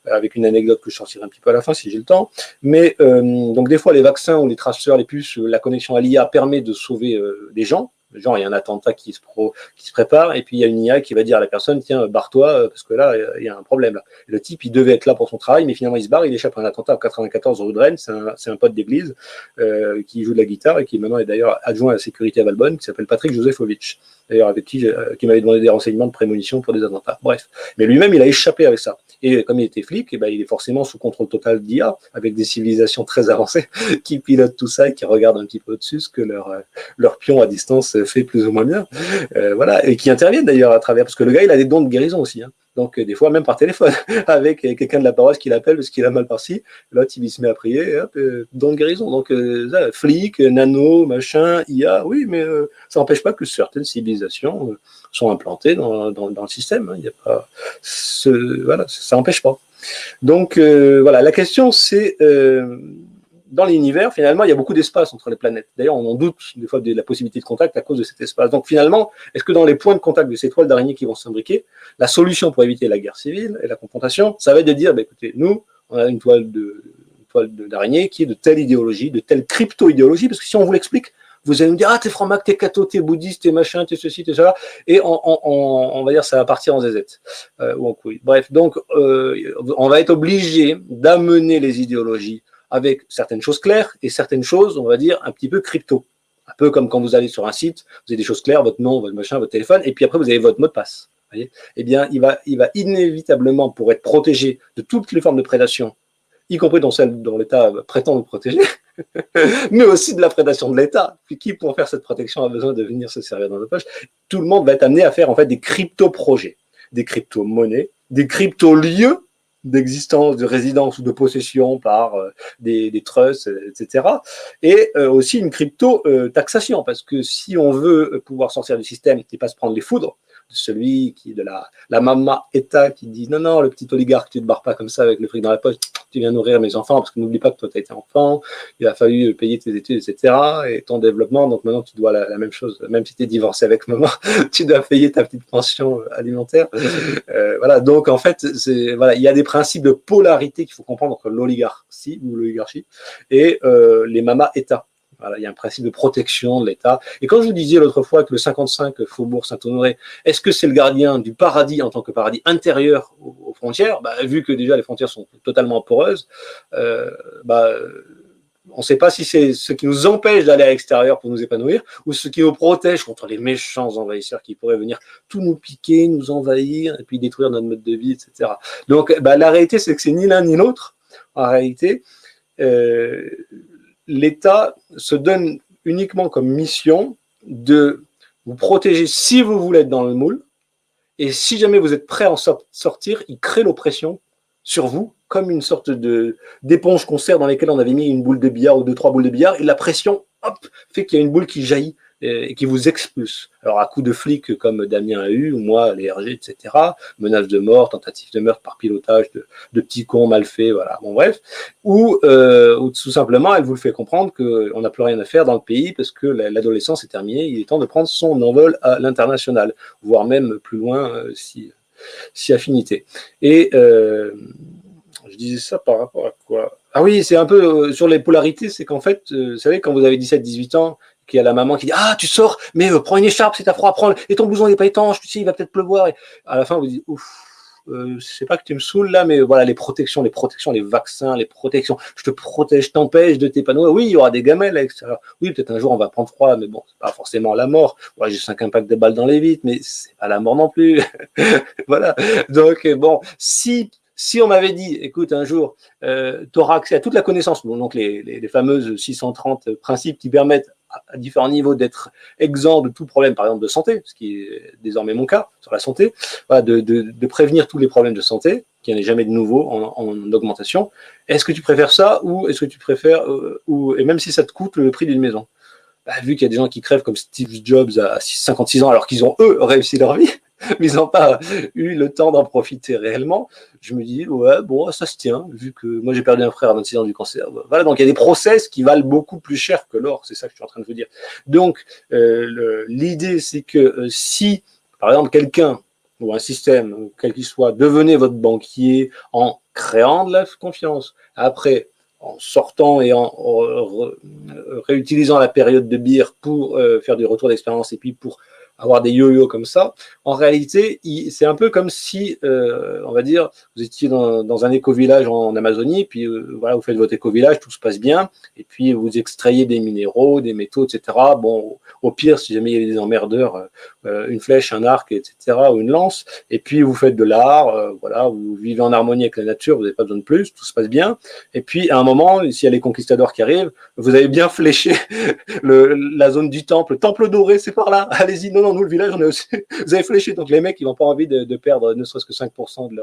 avec une anecdote que je sortirai un petit peu à la fin si j'ai le temps. Mais donc des fois les vaccins ou les traceurs, les puces, la connexion à l'IA permet de sauver des gens, Genre, il y a un attentat qui se prépare, et puis il y a une IA qui va dire à la personne, tiens, barre-toi, parce que là, il y a un problème. Là. Le type, il devait être là pour son travail, mais finalement, il se barre, il échappe à un attentat à 94 rue de Rennes, c'est un pote d'église qui joue de la guitare, et qui maintenant est d'ailleurs adjoint à la sécurité à Valbonne, qui s'appelle Patrick Josephovitch, d'ailleurs avec qui m'avait demandé des renseignements de prémonition pour des attentats. Bref. Mais lui-même, il a échappé avec ça. Et comme il était flic, eh ben, il est forcément sous contrôle total d'IA, avec des civilisations très avancées qui pilotent tout ça et qui regardent un petit peu au-dessus ce que leur pion à distance fait plus ou moins bien. Voilà, et qui interviennent d'ailleurs à travers, parce que le gars, il a des dons de guérison aussi. Hein. Donc, des fois, même par téléphone, avec quelqu'un de la paroisse qui l'appelle parce qu'il a mal par-ci. L'autre, il se met à prier, et hop, don de guérison. Donc, flic, nano, machin, IA, oui, mais ça n'empêche pas que certaines civilisations sont implantées dans le système. Hein. Il y a pas, voilà, ça n'empêche pas. Donc, voilà, la question, c'est dans l'univers, finalement, il y a beaucoup d'espace entre les planètes. D'ailleurs, on en doute des fois de la possibilité de contact à cause de cet espace. Donc, finalement, est-ce que dans les points de contact de ces toiles d'araignée qui vont s'imbriquer, la solution pour éviter la guerre civile et la confrontation, ça va être de dire, bah, écoutez, nous, on a une toile d'araignée qui est de telle idéologie, de telle crypto-idéologie, parce que si on vous l'explique, vous allez nous dire, ah, t'es franc-mac, t'es catho, t'es bouddhiste, t'es machin, t'es ceci, t'es cela, et on va dire, ça va partir en zézette, ou en couille. Bref, donc, on va être obligé d'amener les idéologies avec certaines choses claires et certaines choses, on va dire, un petit peu crypto. Un peu comme quand vous allez sur un site, vous avez des choses claires, votre nom, votre machin, votre téléphone, et puis après, vous avez votre mot de passe. Vous voyez, eh bien, il va inévitablement, pour être protégé de toutes les formes de prédation, y compris dans celles dont l'État prétend nous protéger, mais aussi de la prédation de l'État. Puis qui, pour faire cette protection, a besoin de venir se servir dans nos poches. Tout le monde va être amené à faire en fait des crypto-projets, des crypto-monnaies, des crypto-lieux d'existence, de résidence ou de possession par des trusts, etc. Et aussi une crypto-taxation, parce que si on veut pouvoir sortir du système et pas se prendre les foudres, de celui qui, de la mama État qui dit non, non, le petit oligarque, tu te barres pas comme ça avec le fric dans la poche, tu viens nourrir mes enfants, parce que n'oublie pas que toi, tu as été enfant, il a fallu payer tes études, etc., et ton développement, donc maintenant, tu dois la même chose, même si tu es divorcé avec maman, tu dois payer ta petite pension alimentaire. Voilà, donc en fait, voilà, il y a des principes de polarité qu'il faut comprendre entre l'oligarchie ou l'oligarchie et les mamas États. Voilà, il y a un principe de protection de l'État. Et quand je vous disais l'autre fois que le 55 Faubourg Saint-Honoré, est-ce que c'est le gardien du paradis en tant que paradis intérieur aux frontières, bah, vu que déjà les frontières sont totalement poreuses, on ne sait pas si c'est ce qui nous empêche d'aller à l'extérieur pour nous épanouir ou ce qui nous protège contre les méchants envahisseurs qui pourraient venir tout nous piquer, nous envahir et puis détruire notre mode de vie, etc. Donc la réalité, c'est que c'est ni l'un ni l'autre. En réalité, l'État se donne uniquement comme mission de vous protéger si vous voulez être dans le moule, et si jamais vous êtes prêt à en sortir, il crée l'oppression sur vous, comme une sorte d'éponge concert dans laquelle on avait mis une boule de billard ou 2-3 boules de billard, et la pression, hop, fait qu'il y a une boule qui jaillit et qui vous expulse. Alors à coups de flic comme Damien a eu, ou moi, les RG, etc., menaces de mort, tentatives de meurtre par pilotage de petits cons mal faits, voilà, bon bref, ou tout simplement elle vous le fait comprendre qu'on n'a plus rien à faire dans le pays parce que l'adolescence est terminée, il est temps de prendre son envol à l'international, voire même plus loin si affinité. Et je disais ça par rapport à quoi? Ah oui, c'est un peu sur les polarités, c'est qu'en fait, vous savez, quand vous avez 17-18 ans, qu'il y a la maman qui dit « Ah, tu sors, mais prends une écharpe, c'est à froid, prends, et ton blouson n'est pas étanche, tu sais, il va peut-être pleuvoir. » Et à la fin, vous dites « Ouf, je sais pas que tu me saoules là, mais voilà, les protections, les vaccins, les protections, je te protège, je t'empêche de t'épanouir. Oui, il y aura des gamelles à l'extérieur. Oui, peut-être un jour on va prendre froid, mais bon, c'est pas forcément la mort. Ouais, j'ai 5 impacts de balles dans les vitres, mais c'est pas la mort non plus. » Voilà. Donc, bon, si on m'avait dit, écoute, un jour, tu auras accès à toute la connaissance, donc les fameuses 630 principes qui permettent à différents niveaux d'être exempt de tout problème, par exemple de santé, ce qui est désormais mon cas sur la santé, voilà, de prévenir tous les problèmes de santé, qu'il n'y en ait jamais de nouveau en augmentation. Est-ce que tu préfères ça ou est-ce que tu préfères, et même si ça te coûte le prix d'une maison, bah, vu qu'il y a des gens qui crèvent comme Steve Jobs à 56 ans alors qu'ils ont, eux, réussi leur vie, mais ils n'ont pas eu le temps d'en profiter réellement, je me dis, ouais, bon, ça se tient, vu que moi j'ai perdu un frère à 26 ans du cancer. Voilà, donc il y a des process qui valent beaucoup plus cher que l'or, c'est ça que je suis en train de vous dire. Donc, l'idée, c'est que si, par exemple, quelqu'un ou un système, quel qu'il soit, devenez votre banquier en créant de la confiance, après, en sortant et en réutilisant la période de bière pour faire du retour d'expérience et puis pour avoir des yo-yo comme ça, en réalité, c'est un peu comme si, on va dire, vous étiez dans un éco-village en Amazonie, puis voilà, vous faites votre éco-village, tout se passe bien, et puis vous extrayez des minéraux, des métaux, etc. Bon, au pire, si jamais il y a des emmerdeurs, une flèche, un arc, etc., ou une lance, et puis vous faites de l'art, voilà, vous vivez en harmonie avec la nature, vous n'avez pas besoin de plus, tout se passe bien, et puis à un moment, s'il y a les conquistadors qui arrivent, vous avez bien fléché la zone du temple doré, c'est par là, allez-y, non, nous, le village, on est aussi, vous avez fléché, donc les mecs, ils n'ont pas envie de perdre ne serait-ce que 5% de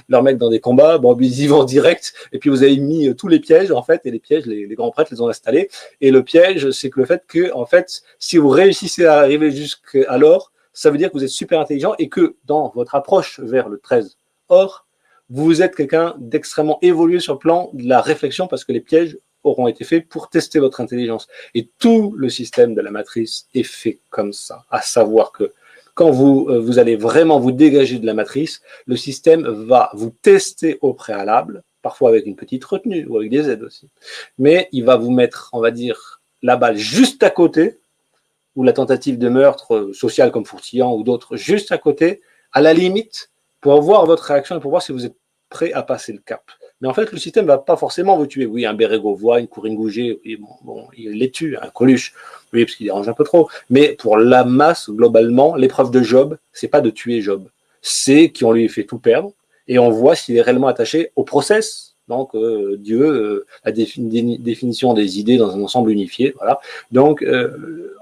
leur mecs dans des combats, bon, ils y vont direct, et puis vous avez mis tous les pièges, en fait, et les pièges, les grands prêtres les ont installés, et le piège, c'est que le fait que, en fait, si vous réussissez à arriver jusqu'alors, ça veut dire que vous êtes super intelligent, et que dans votre approche vers le 13 or, vous êtes quelqu'un d'extrêmement évolué sur le plan de la réflexion, parce que les pièges auront été faits pour tester votre intelligence. Et tout le système de la matrice est fait comme ça, à savoir que quand vous allez vraiment vous dégager de la matrice, le système va vous tester au préalable, parfois avec une petite retenue ou avec des aides aussi. Mais il va vous mettre, on va dire, la balle juste à côté, ou la tentative de meurtre social comme Fourtillant ou d'autres juste à côté, à la limite, pour voir votre réaction et pour voir si vous êtes prêt à passer le cap. Mais en fait, le système ne va pas forcément vous tuer. Oui, un Bérégovois, une Corinne-Gouget, oui, bon, il les tue, un Coluche, oui, parce qu'il dérange un peu trop. Mais pour la masse, globalement, l'épreuve de Job, c'est pas de tuer Job. C'est qu'on lui fait tout perdre et on voit s'il est réellement attaché au process. Donc, Dieu, la définition des idées dans un ensemble unifié, voilà. Donc,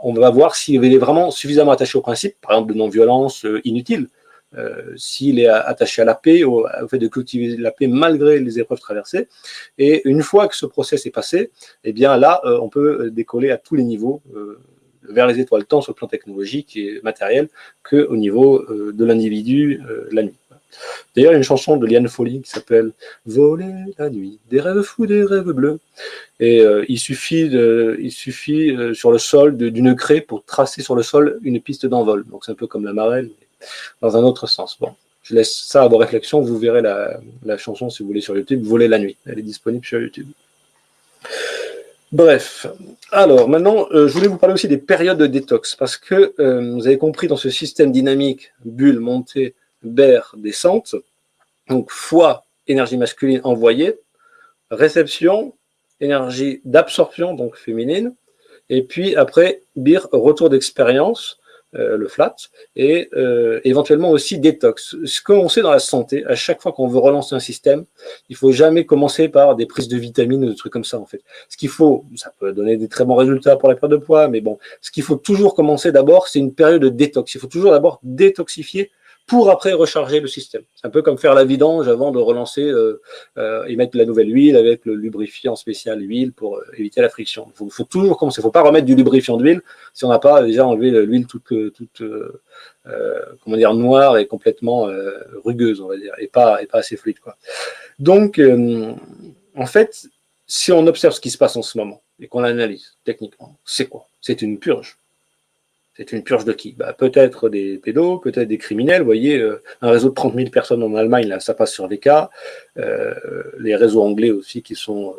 on va voir s'il est vraiment suffisamment attaché au principe, par exemple de non-violence inutile, s'il est attaché à la paix, au fait de cultiver la paix malgré les épreuves traversées. Et une fois que ce process est passé, eh bien là, on peut décoller à tous les niveaux vers les étoiles, tant sur le plan technologique et matériel qu'au niveau de l'individu la nuit. D'ailleurs, il y a une chanson de Liane Folly qui s'appelle « Voler la nuit, des rêves fous, des rêves bleus ». Et il suffit sur le sol d'une craie pour tracer sur le sol une piste d'envol. Donc c'est un peu comme la marelle, dans un autre sens. Bon, je laisse ça à vos réflexions. Vous verrez la chanson, si vous voulez, sur YouTube. Voler la nuit. Elle est disponible sur YouTube. Bref. Alors, maintenant, je voulais vous parler aussi des périodes de détox. Parce que vous avez compris, dans ce système dynamique, bulle, montée, berre, descente, donc fois énergie masculine envoyée, réception, énergie d'absorption, donc féminine, et puis après, bir, retour d'expérience, le flat, et éventuellement aussi détox. Ce qu'on sait dans la santé, à chaque fois qu'on veut relancer un système, il faut jamais commencer par des prises de vitamines ou des trucs comme ça, en fait. Ce qu'il faut, ça peut donner des très bons résultats pour la perte de poids, mais bon, ce qu'il faut toujours commencer d'abord, c'est une période de détox. Il faut toujours d'abord détoxifier pour après recharger le système. C'est un peu comme faire la vidange avant de relancer et mettre de la nouvelle huile avec le lubrifiant spécial huile pour éviter la friction. Il faut toujours commencer. Il ne faut pas remettre du lubrifiant d'huile si on n'a pas déjà enlevé l'huile toute comment dire, noire et complètement rugueuse, on va dire, et pas assez fluide, quoi. Donc, en fait, si on observe ce qui se passe en ce moment et qu'on l'analyse techniquement, c'est quoi? C'est une purge. C'est une purge de qui? Peut-être des pédos, peut-être des criminels. Vous voyez, un réseau de 30 000 personnes en Allemagne, là, ça passe sur VK. Les réseaux anglais aussi qui sont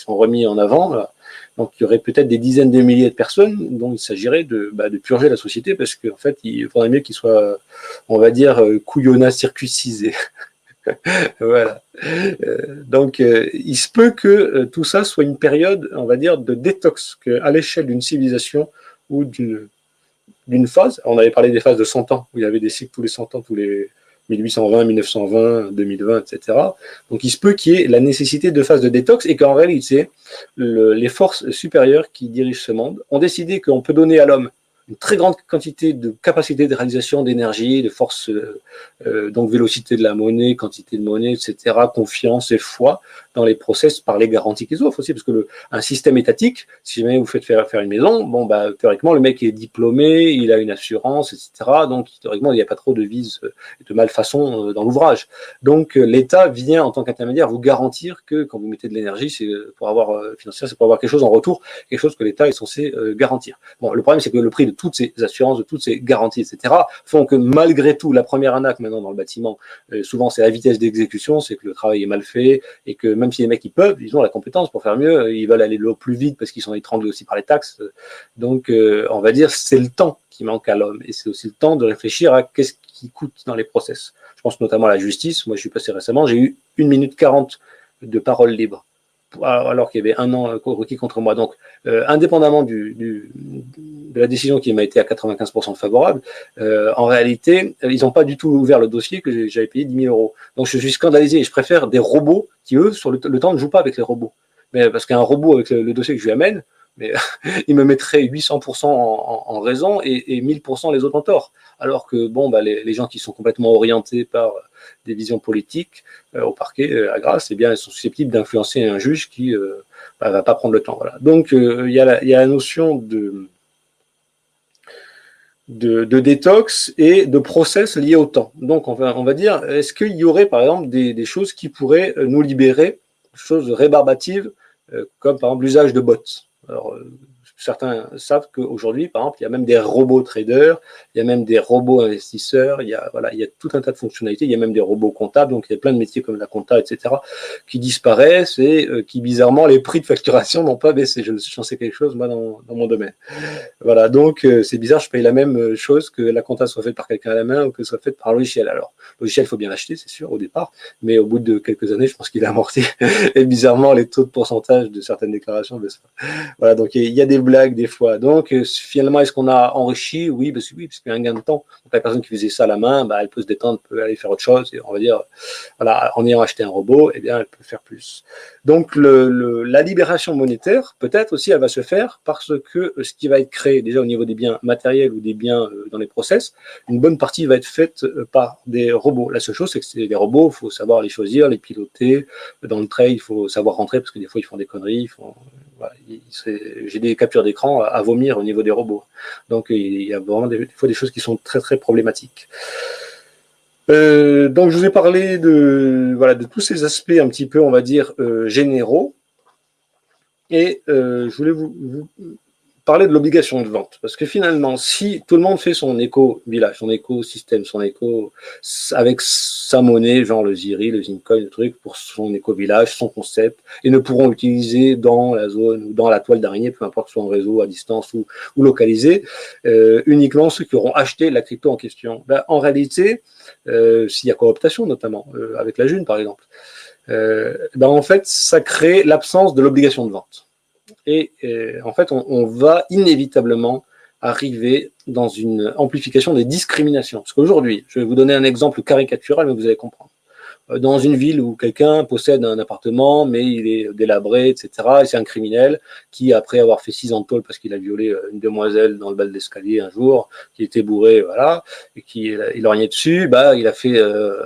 remis en avant. Là. Donc, il y aurait peut-être des dizaines de milliers de personnes dont il s'agirait de purger la société parce qu'en fait, il faudrait mieux qu'ils soient, on va dire, couillonnats circoncisés. Voilà. Donc, il se peut que tout ça soit une période, on va dire, de détox, qu'à l'échelle d'une civilisation ou d'une phase, on avait parlé des phases de 100 ans, où il y avait des cycles tous les 100 ans, tous les 1820, 1920, 2020, etc. Donc il se peut qu'il y ait la nécessité de phases de détox et qu'en réalité, les forces supérieures qui dirigent ce monde ont décidé qu'on peut donner à l'homme une très grande quantité de capacité de réalisation d'énergie, de force, donc vélocité de la monnaie, quantité de monnaie, etc., confiance et foi dans les process par les garanties qu'ils offrent aussi, parce que un système étatique, si jamais vous faites faire une maison, bon, théoriquement, le mec est diplômé, il a une assurance, etc., donc théoriquement, il n'y a pas trop de vices et de malfaçon dans l'ouvrage. Donc, l'État vient, en tant qu'intermédiaire, vous garantir que quand vous mettez de l'énergie, c'est pour avoir financière, c'est pour avoir quelque chose en retour, quelque chose que l'État est censé garantir. Bon, le problème, c'est que le prix de toutes ces assurances, de toutes ces garanties, etc., font que malgré tout, la première arnaque maintenant dans le bâtiment, souvent c'est la vitesse d'exécution, c'est que le travail est mal fait et que même si les mecs ils peuvent, ils ont la compétence pour faire mieux, ils veulent aller le plus vite parce qu'ils sont étranglés aussi par les taxes. Donc, on va dire, c'est le temps qui manque à l'homme et c'est aussi le temps de réfléchir à qu'est-ce qui coûte dans les process. Je pense notamment à la justice. Moi, je suis passé récemment, j'ai eu 1 minute 40 de parole libre, alors qu'il y avait 1 an requis contre moi. Donc, indépendamment de la décision qui m'a été à 95% favorable, en réalité, ils n'ont pas du tout ouvert le dossier que j'avais payé 10 000 euros. Donc, je suis scandalisé et je préfère des robots qui, eux, sur le temps, ne jouent pas avec les robots. Mais parce qu'un robot, avec le dossier que je lui amène, mais il me mettrait 800% en raison et 1000% les autres en tort. Alors que bon, bah, les gens qui sont complètement orientés par des visions politiques au parquet, à Grasse, eh bien, ils sont susceptibles d'influencer un juge qui va pas prendre le temps. Voilà. Donc, il y a la notion de détox et de process liés au temps. Donc, on va dire, est-ce qu'il y aurait, par exemple, des choses qui pourraient nous libérer, des choses rébarbatives, comme par exemple l'usage de bots. Alors, certains savent qu'aujourd'hui, par exemple, il y a même des robots traders, il y a même des robots investisseurs, il y a tout un tas de fonctionnalités, il y a même des robots comptables, donc il y a plein de métiers comme la compta, etc., qui disparaissent et qui, bizarrement, les prix de facturation n'ont pas baissé. J'en sais quelque chose, moi, dans mon domaine. Voilà, donc c'est bizarre, je paye la même chose que la compta soit faite par quelqu'un à la main ou que soit faite par un logiciel. Alors, le logiciel, il faut bien l'acheter, c'est sûr, au départ, mais au bout de quelques années, je pense qu'il est amorti. Et bizarrement, les taux de pourcentage de certaines déclarations baissent pas. Voilà, donc il y a des blagues des fois. Donc, finalement, est-ce qu'on a enrichi? Oui, parce qu'il y a un gain de temps. Donc, la personne qui faisait ça à la main, bah, elle peut se détendre, peut aller faire autre chose. Et on va dire, voilà, en ayant acheté un robot, eh bien, elle peut faire plus. Donc, la libération monétaire, peut-être aussi, elle va se faire parce que ce qui va être créé, déjà au niveau des biens matériels ou des biens dans les process, une bonne partie va être faite par des robots. La seule chose, c'est que c'est des robots, il faut savoir les choisir, les piloter. Dans le trade, il faut savoir rentrer parce que des fois, ils font des conneries. Voilà, j'ai des captures d'écran à vomir au niveau des robots. Donc, il y a vraiment des fois des choses qui sont très, très problématiques. Donc, je vous ai parlé de tous ces aspects un petit peu, on va dire, généraux. Et je voulais vous parler de l'obligation de vente. Parce que finalement, si tout le monde fait son éco-village, son écosystème, son éco avec sa monnaie, genre le Ziri, le Zincoin, le truc, pour son éco-village, son concept, et ne pourront l'utiliser dans la zone ou dans la toile d'araignée, peu importe, soit en réseau, à distance ou localisé, uniquement ceux qui auront acheté la crypto en question. Ben, en réalité, s'il y a cooptation notamment, avec la June par exemple, ben en fait, ça crée l'absence de l'obligation de vente. Et en fait, on va inévitablement arriver dans une amplification des discriminations. Parce qu'aujourd'hui, je vais vous donner un exemple caricatural, mais vous allez comprendre. Dans une ville où quelqu'un possède un appartement, mais il est délabré, etc., et c'est un criminel qui, après avoir fait 6 ans de tôle parce qu'il a violé une demoiselle dans le bal d'escalier un jour, qui était bourré, voilà, et qui il lorgnait dessus, bah, il a fait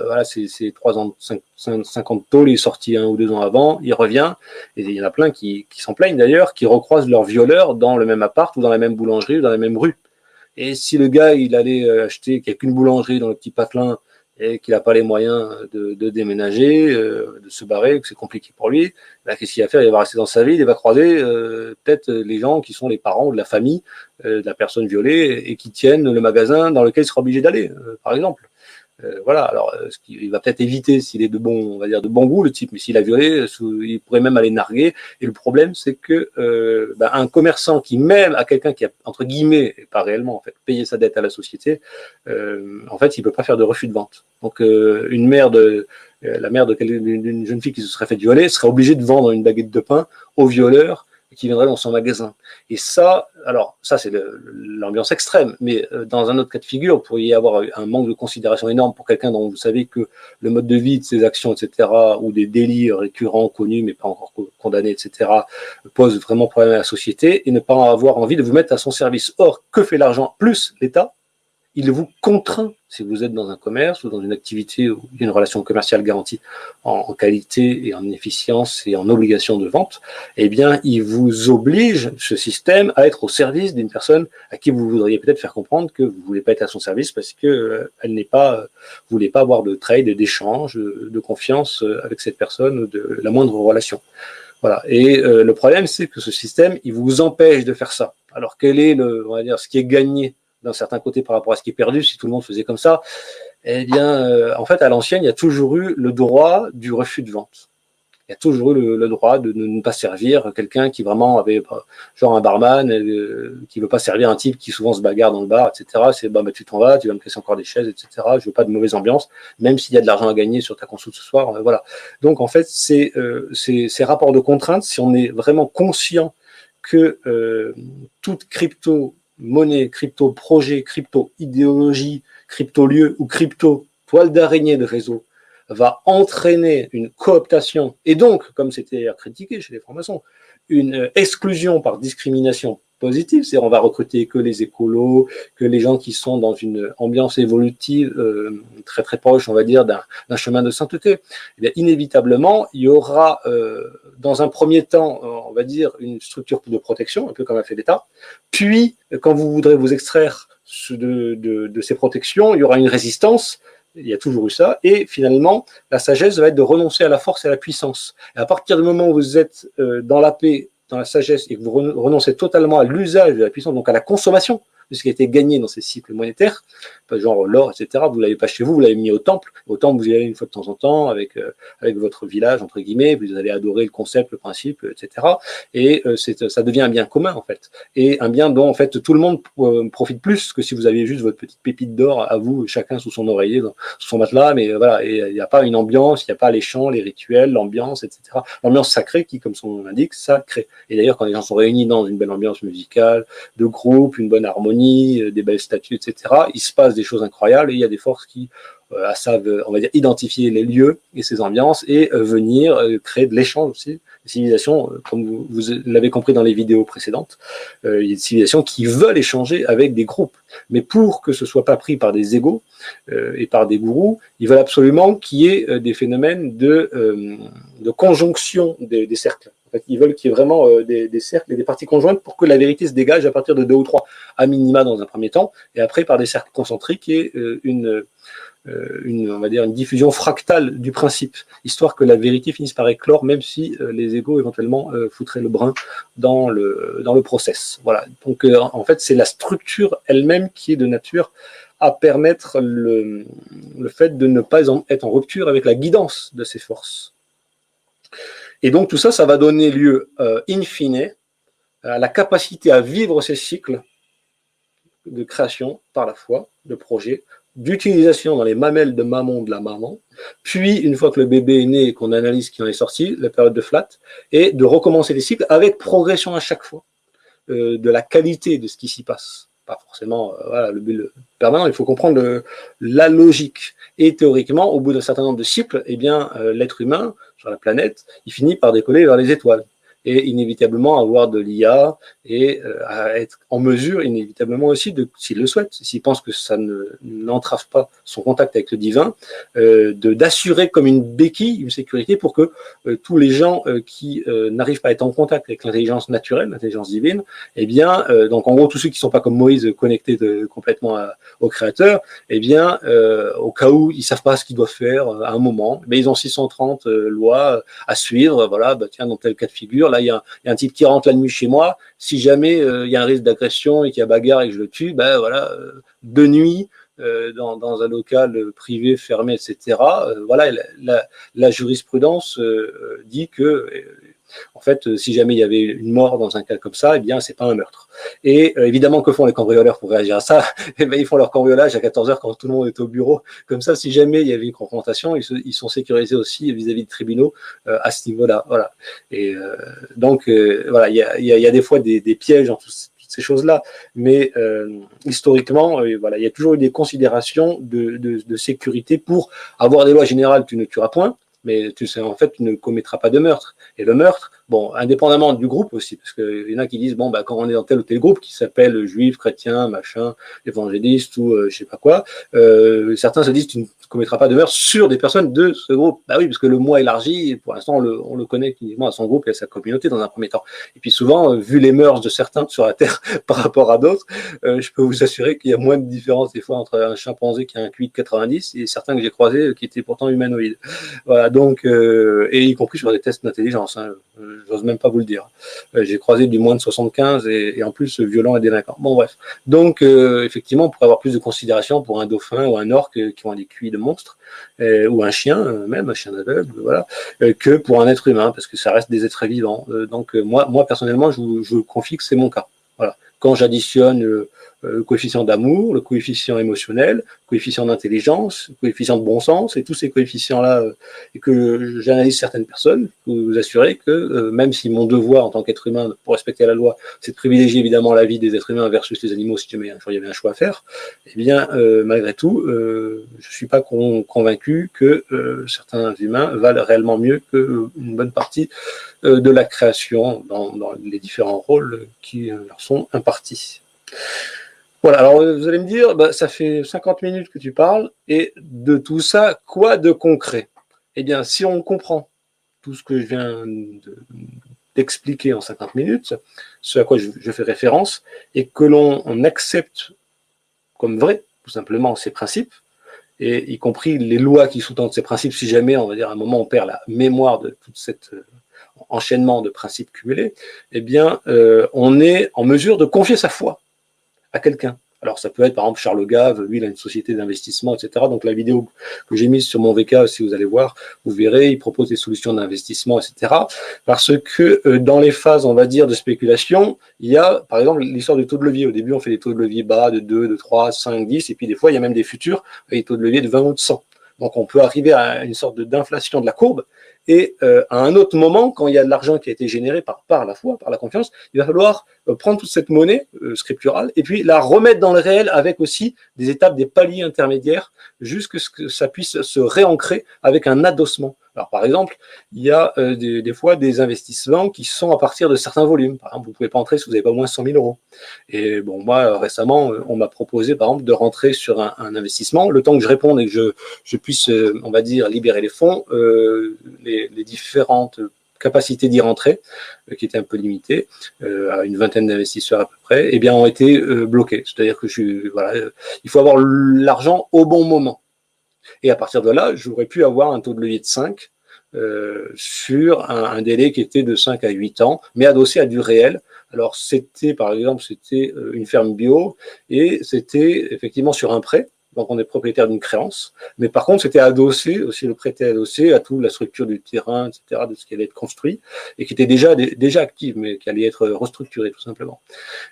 voilà, ses 3 ans, 5 ans de tôle, il est sorti 1 ou 2 ans avant, il revient, et il y en a plein qui s'en plaignent d'ailleurs, qui recroisent leur violeur dans le même appart, ou dans la même boulangerie, ou dans la même rue. Et si le gars, il allait acheter, qu'il n'y a qu'une boulangerie dans le petit patelin, et qu'il n'a pas les moyens de déménager, de se barrer, que c'est compliqué pour lui, là, qu'est-ce qu'il va faire? Il va rester dans sa ville, il va croiser peut-être les gens qui sont les parents ou de la famille de la personne violée et qui tiennent le magasin dans lequel il sera obligé d'aller, par exemple. Voilà, alors il va peut-être éviter s'il est de bon, on va dire de bon goût le type, mais s'il a violé, il pourrait même aller narguer. Et le problème, c'est que un commerçant qui même à quelqu'un qui a entre guillemets, et pas réellement en fait, payé sa dette à la société, en fait, il peut pas faire de refus de vente. Donc une mère la mère d'une jeune fille qui se serait fait violer serait obligée de vendre une baguette de pain au violeur qui viendrait dans son magasin. Et ça, alors ça c'est l'ambiance extrême, mais dans un autre cas de figure, vous pourriez avoir un manque de considération énorme pour quelqu'un dont vous savez que le mode de vie de ses actions, etc., ou des délits récurrents, connus, mais pas encore condamnés, etc., posent vraiment problème à la société et ne pas avoir envie de vous mettre à son service. Or, que fait l'argent plus l'État? Il vous contraint, si vous êtes dans un commerce ou dans une activité où il y a une relation commerciale garantie en qualité et en efficience et en obligation de vente, eh bien, il vous oblige, ce système, à être au service d'une personne à qui vous voudriez peut-être faire comprendre que vous ne voulez pas être à son service parce que elle n'est pas, vous voulez pas avoir de trade, d'échange, de confiance avec cette personne, de la moindre relation. Voilà. Et le problème, c'est que ce système, il vous empêche de faire ça. Alors quel est on va dire, ce qui est gagné d'un certain côté par rapport à ce qui est perdu si tout le monde faisait comme ça? Eh bien, en fait, à l'ancienne, il y a toujours eu le droit du refus de vente. Il y a toujours eu le droit de ne pas servir quelqu'un qui vraiment avait, genre un barman, qui veut pas servir un type qui souvent se bagarre dans le bar, etc. C'est, bah, tu t'en vas, tu vas me casser encore des chaises, etc. Je veux pas de mauvaise ambiance, même s'il y a de l'argent à gagner sur ta conso ce soir, voilà. Donc, en fait, ces rapports de contraintes, si on est vraiment conscient que toute crypto-monnaie, crypto-projet, crypto-idéologie, crypto-lieu ou crypto-toile d'araignée de réseau va entraîner une cooptation et donc, comme c'était critiqué chez les francs-maçons, une exclusion par discrimination positive, c'est-à-dire on va recruter que les écolos, que les gens qui sont dans une ambiance évolutive très très proche, on va dire, d'un chemin de sainteté. Eh bien, inévitablement, il y aura dans un premier temps, on va dire, une structure de protection, un peu comme a fait l'État, puis quand vous voudrez vous extraire de ces protections, il y aura une résistance. Il y a toujours eu ça, et finalement, la sagesse va être de renoncer à la force et à la puissance. Et à partir du moment où vous êtes dans la paix, dans la sagesse, et que vous renoncez totalement à l'usage de la puissance, donc à la consommation de ce qui a été gagné dans ces cycles monétaires, genre l'or, etc., vous ne l'avez pas chez vous, vous l'avez mis au temple. Au temple, vous y allez une fois de temps en temps avec votre village, entre guillemets, vous allez adorer le concept, le principe, etc. Et ça devient un bien commun, en fait. Et un bien dont, en fait, tout le monde profite plus que si vous aviez juste votre petite pépite d'or à vous, chacun sous son oreiller, sous son matelas, mais voilà, et il n'y a pas une ambiance, il n'y a pas les chants, les rituels, l'ambiance, etc. L'ambiance sacrée qui, comme son nom l'indique, sacrée. Et d'ailleurs, quand les gens sont réunis dans une belle ambiance musicale, de groupe, une bonne harmonie, des belles statues, etc., il se passe des choses incroyables et il y a des forces qui savent, on va dire, identifier les lieux et ces ambiances et venir créer de l'échange aussi. Des civilisations, comme vous l'avez compris dans les vidéos précédentes, il y a des civilisations qui veulent échanger avec des groupes. Mais pour que ce soit pas pris par des égos et par des gourous, ils veulent absolument qu'il y ait des phénomènes de conjonction des cercles. En fait, ils veulent qu'il y ait vraiment des cercles et des parties conjointes pour que la vérité se dégage à partir de 2 ou 3 à minima dans un premier temps, et après par des cercles concentriques et on va dire une diffusion fractale du principe, histoire que la vérité finisse par éclore, même si les égos éventuellement foutraient le brin dans le process. Voilà. Donc en fait, c'est la structure elle-même qui est de nature à permettre le fait de ne pas être en rupture avec la guidance de ces forces. Et donc tout ça, ça va donner lieu in fine à la capacité à vivre ces cycles de création par la foi, de projet, d'utilisation dans les mamelles de maman de la maman, puis une fois que le bébé est né et qu'on analyse ce qui en est sorti, la période de flat, et de recommencer les cycles avec progression à chaque fois de la qualité de ce qui s'y passe. Pas forcément voilà, le but permanent, il faut comprendre la logique. Et théoriquement, au bout d'un certain nombre de cycles, eh bien, l'être humain sur la planète, il finit par décoller vers les étoiles. Et inévitablement avoir de l'IA et à être en mesure inévitablement aussi, s'il le souhaite, s'il pense que ça n'entrave pas son contact avec le divin, d'assurer comme une béquille, une sécurité pour que tous les gens qui n'arrivent pas à être en contact avec l'intelligence naturelle, l'intelligence divine, eh bien, donc en gros tous ceux qui ne sont pas comme Moïse connectés complètement au Créateur, eh bien, au cas où ils ne savent pas ce qu'ils doivent faire à un moment, mais ils ont 630 lois à suivre, voilà, bah, tiens, dans tel cas de figure, là, il y a un type qui rentre la nuit chez moi, si jamais il y a un risque d'agression et qu'il y a bagarre et que je le tue, ben voilà, de nuit, dans un local privé, fermé, etc. Voilà, la jurisprudence dit que, en fait, si jamais il y avait une mort dans un cas comme ça, eh bien, c'est pas un meurtre. Et évidemment, que font les cambrioleurs pour réagir à ça? Eh bien, ils font leur cambriolage à 14h quand tout le monde est au bureau. Comme ça, si jamais il y avait une confrontation, ils sont sécurisés aussi vis-à-vis des tribunaux à ce niveau-là. Voilà. Et donc, voilà, il y a des fois des pièges dans toutes ces choses-là, mais historiquement, voilà, il y a toujours eu des considérations de sécurité pour avoir des lois générales, tu ne tueras point, mais tu sais, en fait, tu ne commettras pas de meurtre. Et le meurtre, bon, indépendamment du groupe aussi, parce qu'il y en a qui disent, bon, bah, quand on est dans tel ou tel groupe qui s'appelle juif, chrétien, machin, évangéliste ou je sais pas quoi, certains se disent, tu ne commettras pas de meurtre sur des personnes de ce groupe. Bah oui, parce que le moi élargi, pour l'instant, on le connaît uniquement à son groupe et à sa communauté dans un premier temps. Et puis souvent, vu les mœurs de certains sur la Terre par rapport à d'autres, je peux vous assurer qu'il y a moins de différence des fois entre un chimpanzé qui a un QI de 90 et certains que j'ai croisés qui étaient pourtant humanoïdes. Voilà, donc, et y compris sur des tests d'intelligence. Hein. j'ose même pas vous le dire. J'ai croisé du moins de 75 et en plus violent et délinquant. Bon bref. Donc effectivement, on pourrait avoir plus de considération pour un dauphin ou un orque qui ont des QI de monstre, ou un chien, même un chien d'aveugle, voilà, que pour un être humain, parce que ça reste des êtres vivants. Donc moi personnellement, je vous confie que c'est mon cas. Voilà. Quand j'additionne le coefficient d'amour, le coefficient émotionnel, le coefficient d'intelligence, le coefficient de bon sens, et tous ces coefficients-là, et que j'analyse certaines personnes, je peux vous assurer que même si mon devoir en tant qu'être humain pour respecter la loi, c'est de privilégier évidemment la vie des êtres humains versus les animaux, si jamais un jour il y avait un choix à faire, eh bien malgré tout, je ne suis pas convaincu que certains humains valent réellement mieux qu'une bonne partie de la création dans les différents rôles qui leur sont impartis. Voilà, alors vous allez me dire, bah, ça fait 50 minutes que tu parles, et de tout ça, quoi de concret? Eh bien, si on comprend tout ce que je viens d'expliquer en 50 minutes, ce à quoi je fais référence, et que l'on accepte comme vrai, tout simplement, ces principes, et y compris les lois qui sous-tendent ces principes, si jamais, on va dire, à un moment, on perd la mémoire de toute cette enchaînement de principes cumulés, eh bien, on est en mesure de confier sa foi à quelqu'un. Alors, ça peut être, par exemple, Charles Gave, lui, il a une société d'investissement, etc. Donc, la vidéo que j'ai mise sur mon VK, si vous allez voir, vous verrez, il propose des solutions d'investissement, etc. Parce que dans les phases, on va dire, de spéculation, il y a, par exemple, l'histoire du taux de levier. Au début, on fait des taux de levier bas de 2, de 3, 5, 10, et puis des fois, il y a même des futurs avec des taux de levier de 20 ou de 100. Donc, on peut arriver à une sorte d'inflation de la courbe. Et à un autre moment, quand il y a de l'argent qui a été généré par la foi, par la confiance, il va falloir prendre toute cette monnaie scripturale et puis la remettre dans le réel avec aussi des étapes, des paliers intermédiaires, jusqu'à ce que ça puisse se réancrer avec un adossement. Alors par exemple, il y a des fois des investissements qui sont à partir de certains volumes. Par exemple, vous ne pouvez pas entrer si vous n'avez pas au moins 100 000 euros. Et bon, moi, récemment, on m'a proposé, par exemple, de rentrer sur un investissement. Le temps que je réponde et que je puisse, on va dire, libérer les fonds, les différentes capacités d'y rentrer, qui étaient un peu limitées, à une vingtaine d'investisseurs à peu près, eh bien, ont été bloquées. C'est-à-dire que il faut avoir l'argent au bon moment. Et à partir de là, j'aurais pu avoir un taux de levier de 5 sur un délai qui était de 5 à 8 ans, mais adossé à du réel. Alors, par exemple, c'était une ferme bio, et c'était effectivement sur un prêt. Donc, on est propriétaire d'une créance. Mais par contre, c'était adossé, aussi le prêt était adossé à toute la structure du terrain, etc., de ce qui allait être construit, et qui était déjà active, mais qui allait être restructuré, tout simplement.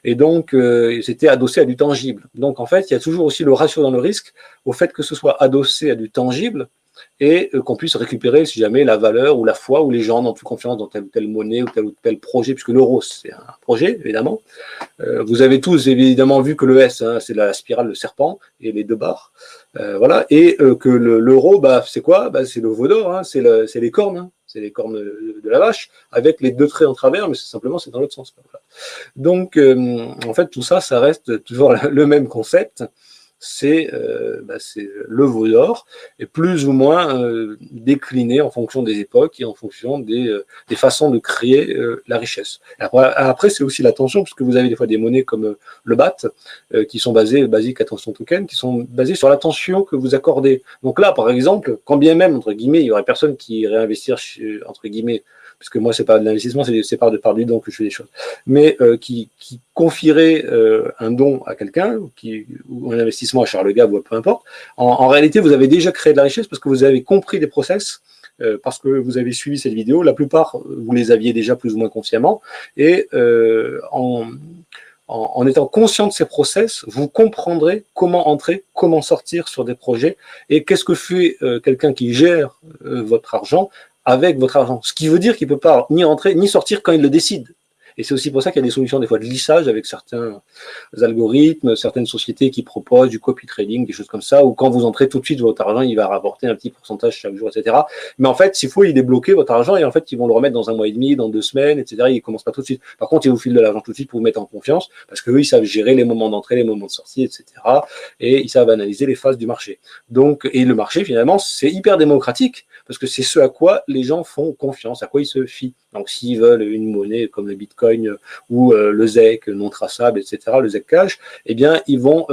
Et donc, c'était adossé à du tangible. Donc, en fait, il y a toujours aussi le ratio dans le risque, au fait que ce soit adossé à du tangible, et qu'on puisse récupérer, si jamais, la valeur ou la foi, ou les gens n'ont plus confiance dans telle ou telle monnaie ou tel projet, puisque l'euro, c'est un projet, évidemment. Vous avez tous, évidemment, vu que le S, hein, c'est la spirale de serpent, et les deux barres. Voilà. Et que l'euro, bah, c'est quoi? Bah, c'est le veau d'or, hein, c'est les cornes, hein. C'est les cornes de la vache, avec les deux traits en travers, mais c'est dans l'autre sens. Voilà. Donc, en fait, tout ça, ça reste toujours le même concept. C'est le veau d'or, et plus ou moins décliné en fonction des époques et en fonction des façons de créer la richesse. Après, c'est aussi l'attention, puisque vous avez des fois des monnaies comme le BAT, qui sont basiques attention token, qui sont basées sur l'attention que vous accordez. Donc là, par exemple, quand bien même, entre guillemets, il y aurait personne qui irait investir, entre guillemets, puisque moi, c'est pas de l'investissement, c'est par du don que je fais des choses, mais qui confierait un don à quelqu'un, ou un investissement à Charles Gave, ou peu importe, en réalité, vous avez déjà créé de la richesse parce que vous avez compris des process, parce que vous avez suivi cette vidéo. La plupart, vous les aviez déjà plus ou moins consciemment, et en étant conscient de ces process, vous comprendrez comment entrer, comment sortir sur des projets, et qu'est-ce que fait quelqu'un qui gère votre argent avec votre argent. Ce qui veut dire qu'il ne peut pas ni rentrer ni sortir quand il le décide. Et c'est aussi pour ça qu'il y a des solutions des fois de lissage avec certains algorithmes, certaines sociétés qui proposent du copy trading, des choses comme ça, où quand vous entrez tout de suite votre argent, il va rapporter un petit pourcentage chaque jour, etc. Mais en fait, s'il faut, il est bloqué votre argent, et en fait, ils vont le remettre dans un mois et demi, dans 2 semaines, etc. Ils ne commencent pas tout de suite. Par contre, ils vous filent de l'argent tout de suite pour vous mettre en confiance, parce qu'eux, ils savent gérer les moments d'entrée, les moments de sortie, etc. Et ils savent analyser les phases du marché. Donc, et le marché, finalement, c'est hyper démocratique, parce que c'est ce à quoi les gens font confiance, à quoi ils se fient. Donc, s'ils veulent une monnaie comme le Bitcoin ou le ZEC non traçable, etc., le ZEC Cash, eh bien, ils vont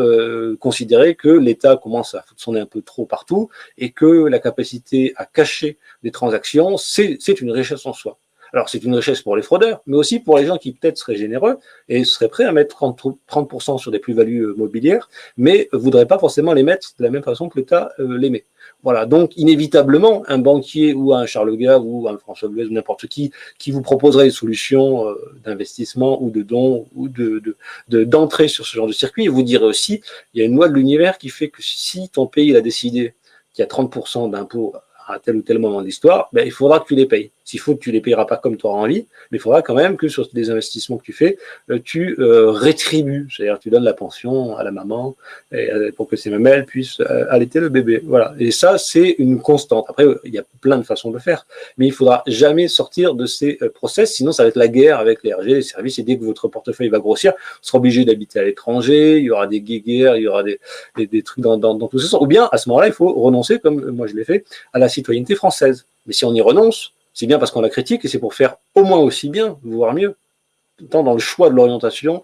considérer que l'État commence à foutre son nez un peu trop partout, et que la capacité à cacher des transactions, c'est une richesse en soi. Alors, c'est une richesse pour les fraudeurs, mais aussi pour les gens qui peut-être seraient généreux et seraient prêts à mettre 30% sur des plus-values mobilières, mais ne voudraient pas forcément les mettre de la même façon que l'État les met. Voilà, donc inévitablement, un banquier ou un Charles Gave ou un François Blaise ou n'importe qui vous proposerait des solutions d'investissement ou de dons ou d'entrée sur ce genre de circuit, et vous dirait aussi, il y a une loi de l'univers qui fait que si ton pays il a décidé qu'il y a 30% d'impôts à tel ou tel moment de l'histoire, ben, il faudra que tu les payes. S'il faut, tu les payeras pas comme tu auras envie, mais il faudra quand même que sur des investissements que tu fais, tu rétribues. C'est-à-dire tu donnes la pension à la maman pour que ses mamelles puissent allaiter le bébé. Voilà. Et ça, c'est une constante. Après, il y a plein de façons de le faire, mais il faudra jamais sortir de ces process, sinon ça va être la guerre avec les RG, les services, et dès que votre portefeuille va grossir, on sera obligé d'habiter à l'étranger, il y aura des guéguerres, il y aura des trucs dans tout ce sens. Ou bien, à ce moment-là, il faut renoncer, comme moi je l'ai fait, à la citoyenneté française. Mais si on y renonce, c'est bien parce qu'on la critique et c'est pour faire au moins aussi bien, voire mieux. Tant dans le choix de l'orientation,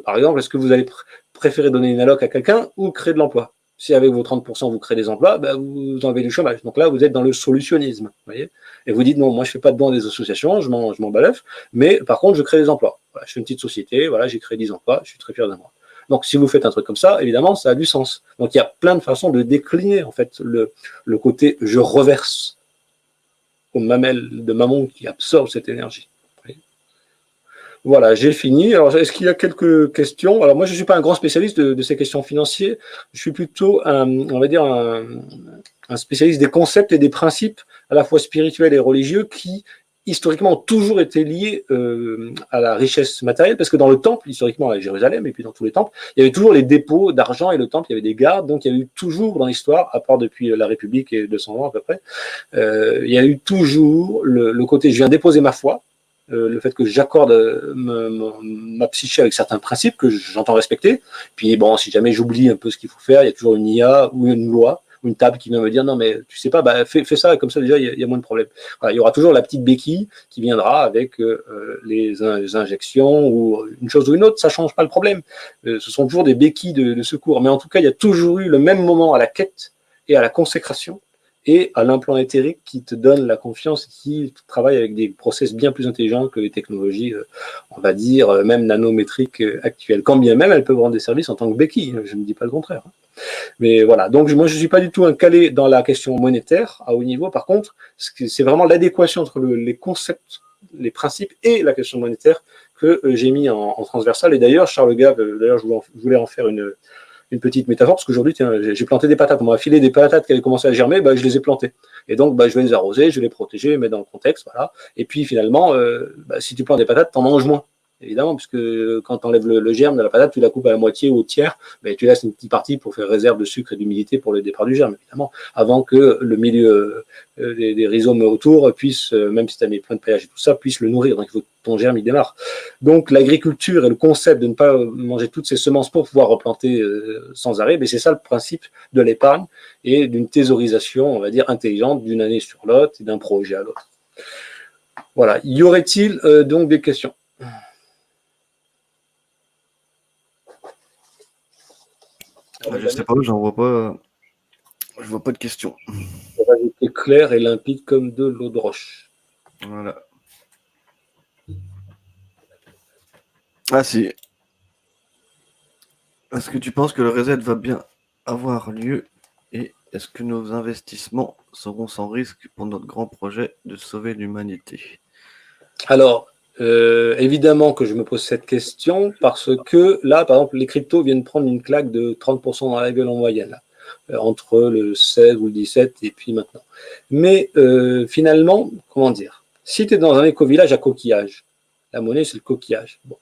par exemple, est-ce que vous allez préférer donner une alloc à quelqu'un ou créer de l'emploi? Si avec vos 30% vous créez des emplois, ben vous enlevez du chômage. Donc là, vous êtes dans le solutionnisme, voyez. Et vous dites non, moi je fais pas de dons à des associations, je m'en balève, mais par contre je crée des emplois. Voilà, je fais une petite société, voilà, j'ai créé 10 emplois, je suis très fier de moi. Donc si vous faites un truc comme ça, évidemment, ça a du sens. Donc il y a plein de façons de décliner en fait le côté je reverse aux mamelles de maman qui absorbe cette énergie. Voilà, j'ai fini. Alors, est-ce qu'il y a quelques questions? Alors, moi, je ne suis pas un grand spécialiste de ces questions financières. Je suis plutôt, on va dire, un spécialiste des concepts et des principes à la fois spirituels et religieux qui, historiquement, ont toujours été liés à la richesse matérielle, parce que dans le temple, historiquement à Jérusalem, et puis dans tous les temples, il y avait toujours les dépôts d'argent, et le temple, il y avait des gardes, donc il y a eu toujours dans l'histoire, à part depuis la République et 200 ans à peu près, il y a eu toujours le côté « je viens déposer ma foi », le fait que j'accorde ma psyché avec certains principes que j'entends respecter. Puis bon, si jamais j'oublie un peu ce qu'il faut faire, il y a toujours une IA ou une loi ou une table qui vient me dire non mais tu sais pas, bah fais ça, et comme ça déjà il y a moins de problèmes. Voilà, il y aura toujours la petite béquille qui viendra avec les injections ou une chose ou une autre, ça change pas le problème. Ce sont toujours des béquilles de secours, mais en tout cas il y a toujours eu le même moment à la quête et à la consécration et à l'implant éthérique qui te donne la confiance et qui travaille avec des process bien plus intelligents que les technologies, on va dire, même nanométriques actuelles. Quand bien même, elles peuvent rendre des services en tant que béquilles, je ne dis pas le contraire. Mais voilà, donc moi je ne suis pas du tout un calé dans la question monétaire à haut niveau. Par contre, c'est vraiment l'adéquation entre les concepts, les principes et la question monétaire que j'ai mis en transversal. Et d'ailleurs, Charles Gave, d'ailleurs je voulais en faire une petite métaphore, parce qu'aujourd'hui, j'ai planté des patates. On m'a filé des patates qui avaient commencé à germer, bah, je les ai plantées. Et donc, bah, je vais les arroser, je vais les protéger, les mettre dans le contexte, voilà. Et puis, finalement, bah, si tu plantes des patates, t'en manges moins. Évidemment, puisque quand tu enlèves le germe de la patate, tu la coupes à la moitié ou au tiers, ben, tu laisses une petite partie pour faire réserve de sucre et d'humidité pour le départ du germe, évidemment, avant que le milieu des rhizomes autour puisse, même si tu as mis plein de paillage et tout ça, puisse le nourrir. Donc, il faut que ton germe il démarre. Donc, l'agriculture et le concept de ne pas manger toutes ces semences pour pouvoir replanter sans arrêt, ben, c'est ça le principe de l'épargne et d'une thésaurisation, on va dire, intelligente d'une année sur l'autre et d'un projet à l'autre. Voilà. Y aurait-il donc des questions? Je sais pas, j'en vois pas. Je vois pas de questions. C'est clair et limpide comme de l'eau de roche. Voilà. Ah si. Est-ce que tu penses que le reset va bien avoir lieu et est-ce que nos investissements seront sans risque pour notre grand projet de sauver l'humanité? Alors, évidemment que je me pose cette question parce que là, par exemple, les cryptos viennent prendre une claque de 30% dans la gueule en moyenne, là, entre le 16 ou le 17 et puis maintenant. Mais finalement, comment dire, si tu es dans un éco-village à coquillage, la monnaie c'est le coquillage. Bon.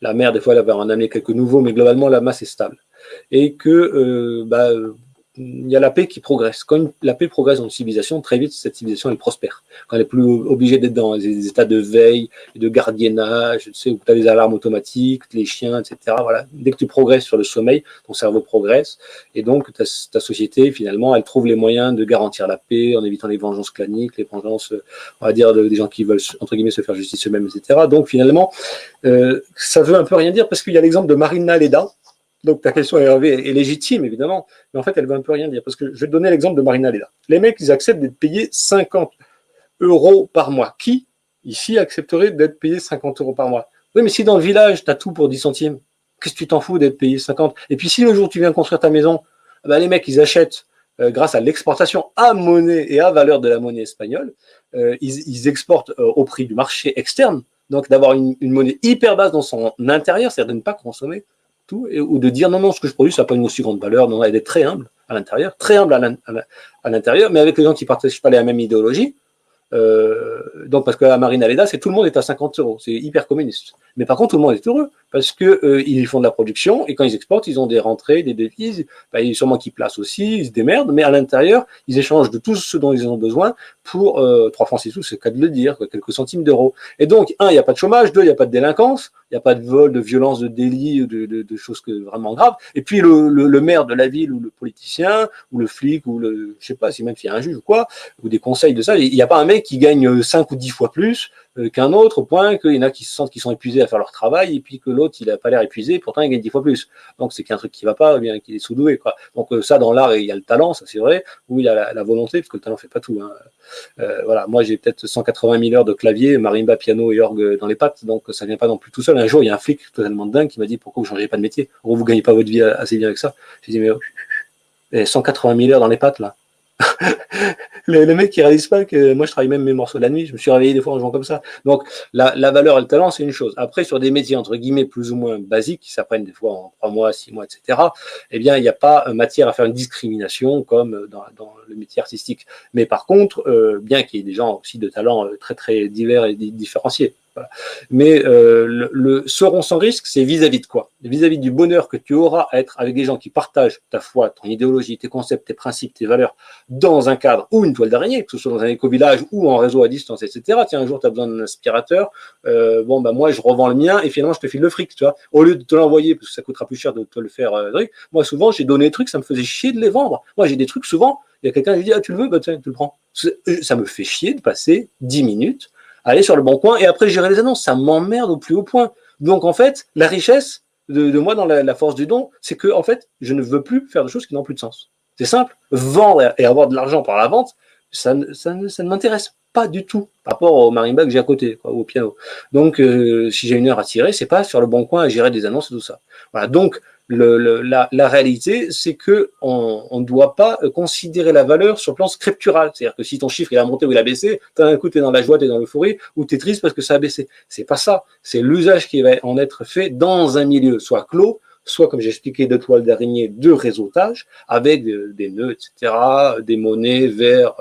La mer, des fois, elle va en amener quelques nouveaux, mais globalement, la masse est stable. Et que il y a la paix qui progresse. Quand la paix progresse dans une civilisation, très vite, cette civilisation, elle prospère. Quand elle n'est plus obligée d'être dans des états de veille, de gardiennage, tu sais, où tu as des alarmes automatiques, les chiens, etc. Voilà. Dès que tu progresses sur le sommeil, ton cerveau progresse. Et donc, ta société, finalement, elle trouve les moyens de garantir la paix en évitant les vengeances claniques, les vengeances, on va dire, des gens qui veulent, entre guillemets, se faire justice eux-mêmes, etc. Donc, finalement, ça veut un peu rien dire parce qu'il y a l'exemple de Marina Leda. Donc ta question est légitime, évidemment, mais en fait, elle veut un peu rien dire. Parce que je vais te donner l'exemple de Marina Leda. Les mecs, ils acceptent d'être payés 50 € par mois. Qui? ici accepterait d'être payé 50 € par mois. Oui, mais si dans le village, tu as tout pour 10 centimes, qu'est-ce que tu t'en fous d'être payé 50? Et puis si le jour où tu viens construire ta maison, bah, les mecs, ils achètent grâce à l'exportation à monnaie et à valeur de la monnaie espagnole, ils exportent au prix du marché externe. Donc d'avoir une monnaie hyper basse dans son intérieur, c'est-à-dire de ne pas consommer tout, ou de dire non, non, ce que je produis, ça n'a pas une aussi grande valeur, non, elle est très humble à l'intérieur, très humble à l'intérieur, mais avec les gens qui ne partagent pas la même idéologie. Donc parce que la Marina Leda, c'est tout le monde est à 50 €, c'est hyper communiste. Mais par contre, tout le monde est heureux parce que ils font de la production et quand ils exportent, ils ont des rentrées, des devises. Ben, il y a sûrement qu'ils placent aussi, ils se démerdent, mais à l'intérieur, ils échangent de tout ce dont ils ont besoin pour 3 francs 6 sous, c'est le cas de le dire, quoi, quelques centimes d'euros. Et donc, un, il n'y a pas de chômage, deux, il n'y a pas de délinquance, il n'y a pas de vol, de violence, de délit, de choses vraiment graves. Et puis le maire de la ville ou le politicien ou le flic ou je sais pas si même s'il y a un juge ou quoi, ou des conseils de ça, il n'y a pas un mec qui gagne 5 ou 10 fois plus qu'un autre, au point qu'il y en a qui se sentent qu'ils sont épuisés à faire leur travail, et puis que l'autre, il n'a pas l'air épuisé, pourtant il gagne 10 fois plus. Donc c'est qu'il y a un truc qui ne va pas, ou bien qu'il est sous-doué, quoi. Donc ça, dans l'art, il y a le talent, ça c'est vrai, ou il y a la volonté, parce que le talent ne fait pas tout. Hein. Voilà, moi j'ai peut-être 180 000 heures de clavier, marimba, piano et orgue dans les pattes, donc ça ne vient pas non plus tout seul. Un jour, il y a un flic totalement dingue qui m'a dit pourquoi vous ne changez pas de métier, ou vous ne gagnez pas votre vie assez bien avec ça. J'ai dit mais 180 000 heures dans les pattes là. Les mecs qui réalisent pas que moi je travaille même mes morceaux de la nuit, je me suis réveillé des fois en jouant comme ça. Donc la valeur et le talent c'est une chose. Après sur des métiers entre guillemets plus ou moins basiques qui s'apprennent des fois en 3 mois, 6 mois, etc. Eh bien il n'y a pas matière à faire une discrimination comme dans le métier artistique. Mais par contre, bien qu'il y ait des gens aussi de talent très très divers et différenciés. Voilà. Mais le seront sans risque, c'est vis-à-vis de quoi? Vis-à-vis du bonheur que tu auras à être avec des gens qui partagent ta foi, ton idéologie, tes concepts, tes principes, tes valeurs, dans un cadre ou une toile d'araignée, que ce soit dans un éco-village ou en réseau à distance, etc. Tiens, un jour, tu as besoin d'un aspirateur, bon, bah, moi, je revends le mien et finalement, je te file le fric, tu vois. Au lieu de te l'envoyer, parce que ça coûtera plus cher de te le faire, moi, souvent, j'ai donné des trucs, ça me faisait chier de les vendre. Moi, j'ai des trucs, souvent, il y a quelqu'un qui dit, ah, tu le veux, bah, tiens, tu le prends. Ça me fait chier de passer 10 minutes aller sur le bon coin et après gérer les annonces. Ça m'emmerde au plus haut point. Donc, en fait, la richesse de moi dans la force du don, c'est que, en fait, je ne veux plus faire de choses qui n'ont plus de sens. C'est simple. Vendre et avoir de l'argent par la vente, ça ne m'intéresse pas du tout par rapport au marimba que j'ai à côté, quoi, ou au piano. Donc, si j'ai une heure à tirer, c'est pas sur le bon coin à gérer des annonces et tout ça. Voilà. Donc, la réalité, c'est que on ne doit pas considérer la valeur sur le plan scriptural. C'est-à-dire que si ton chiffre il a monté ou il a baissé, d'un coup t'es dans la joie, t'es dans l'euphorie, ou t'es triste parce que ça a baissé. C'est pas ça. C'est l'usage qui va en être fait dans un milieu soit clos, soit, comme j'ai expliqué, de toiles d'araignée, de réseautage, avec des nœuds, etc., des monnaies vers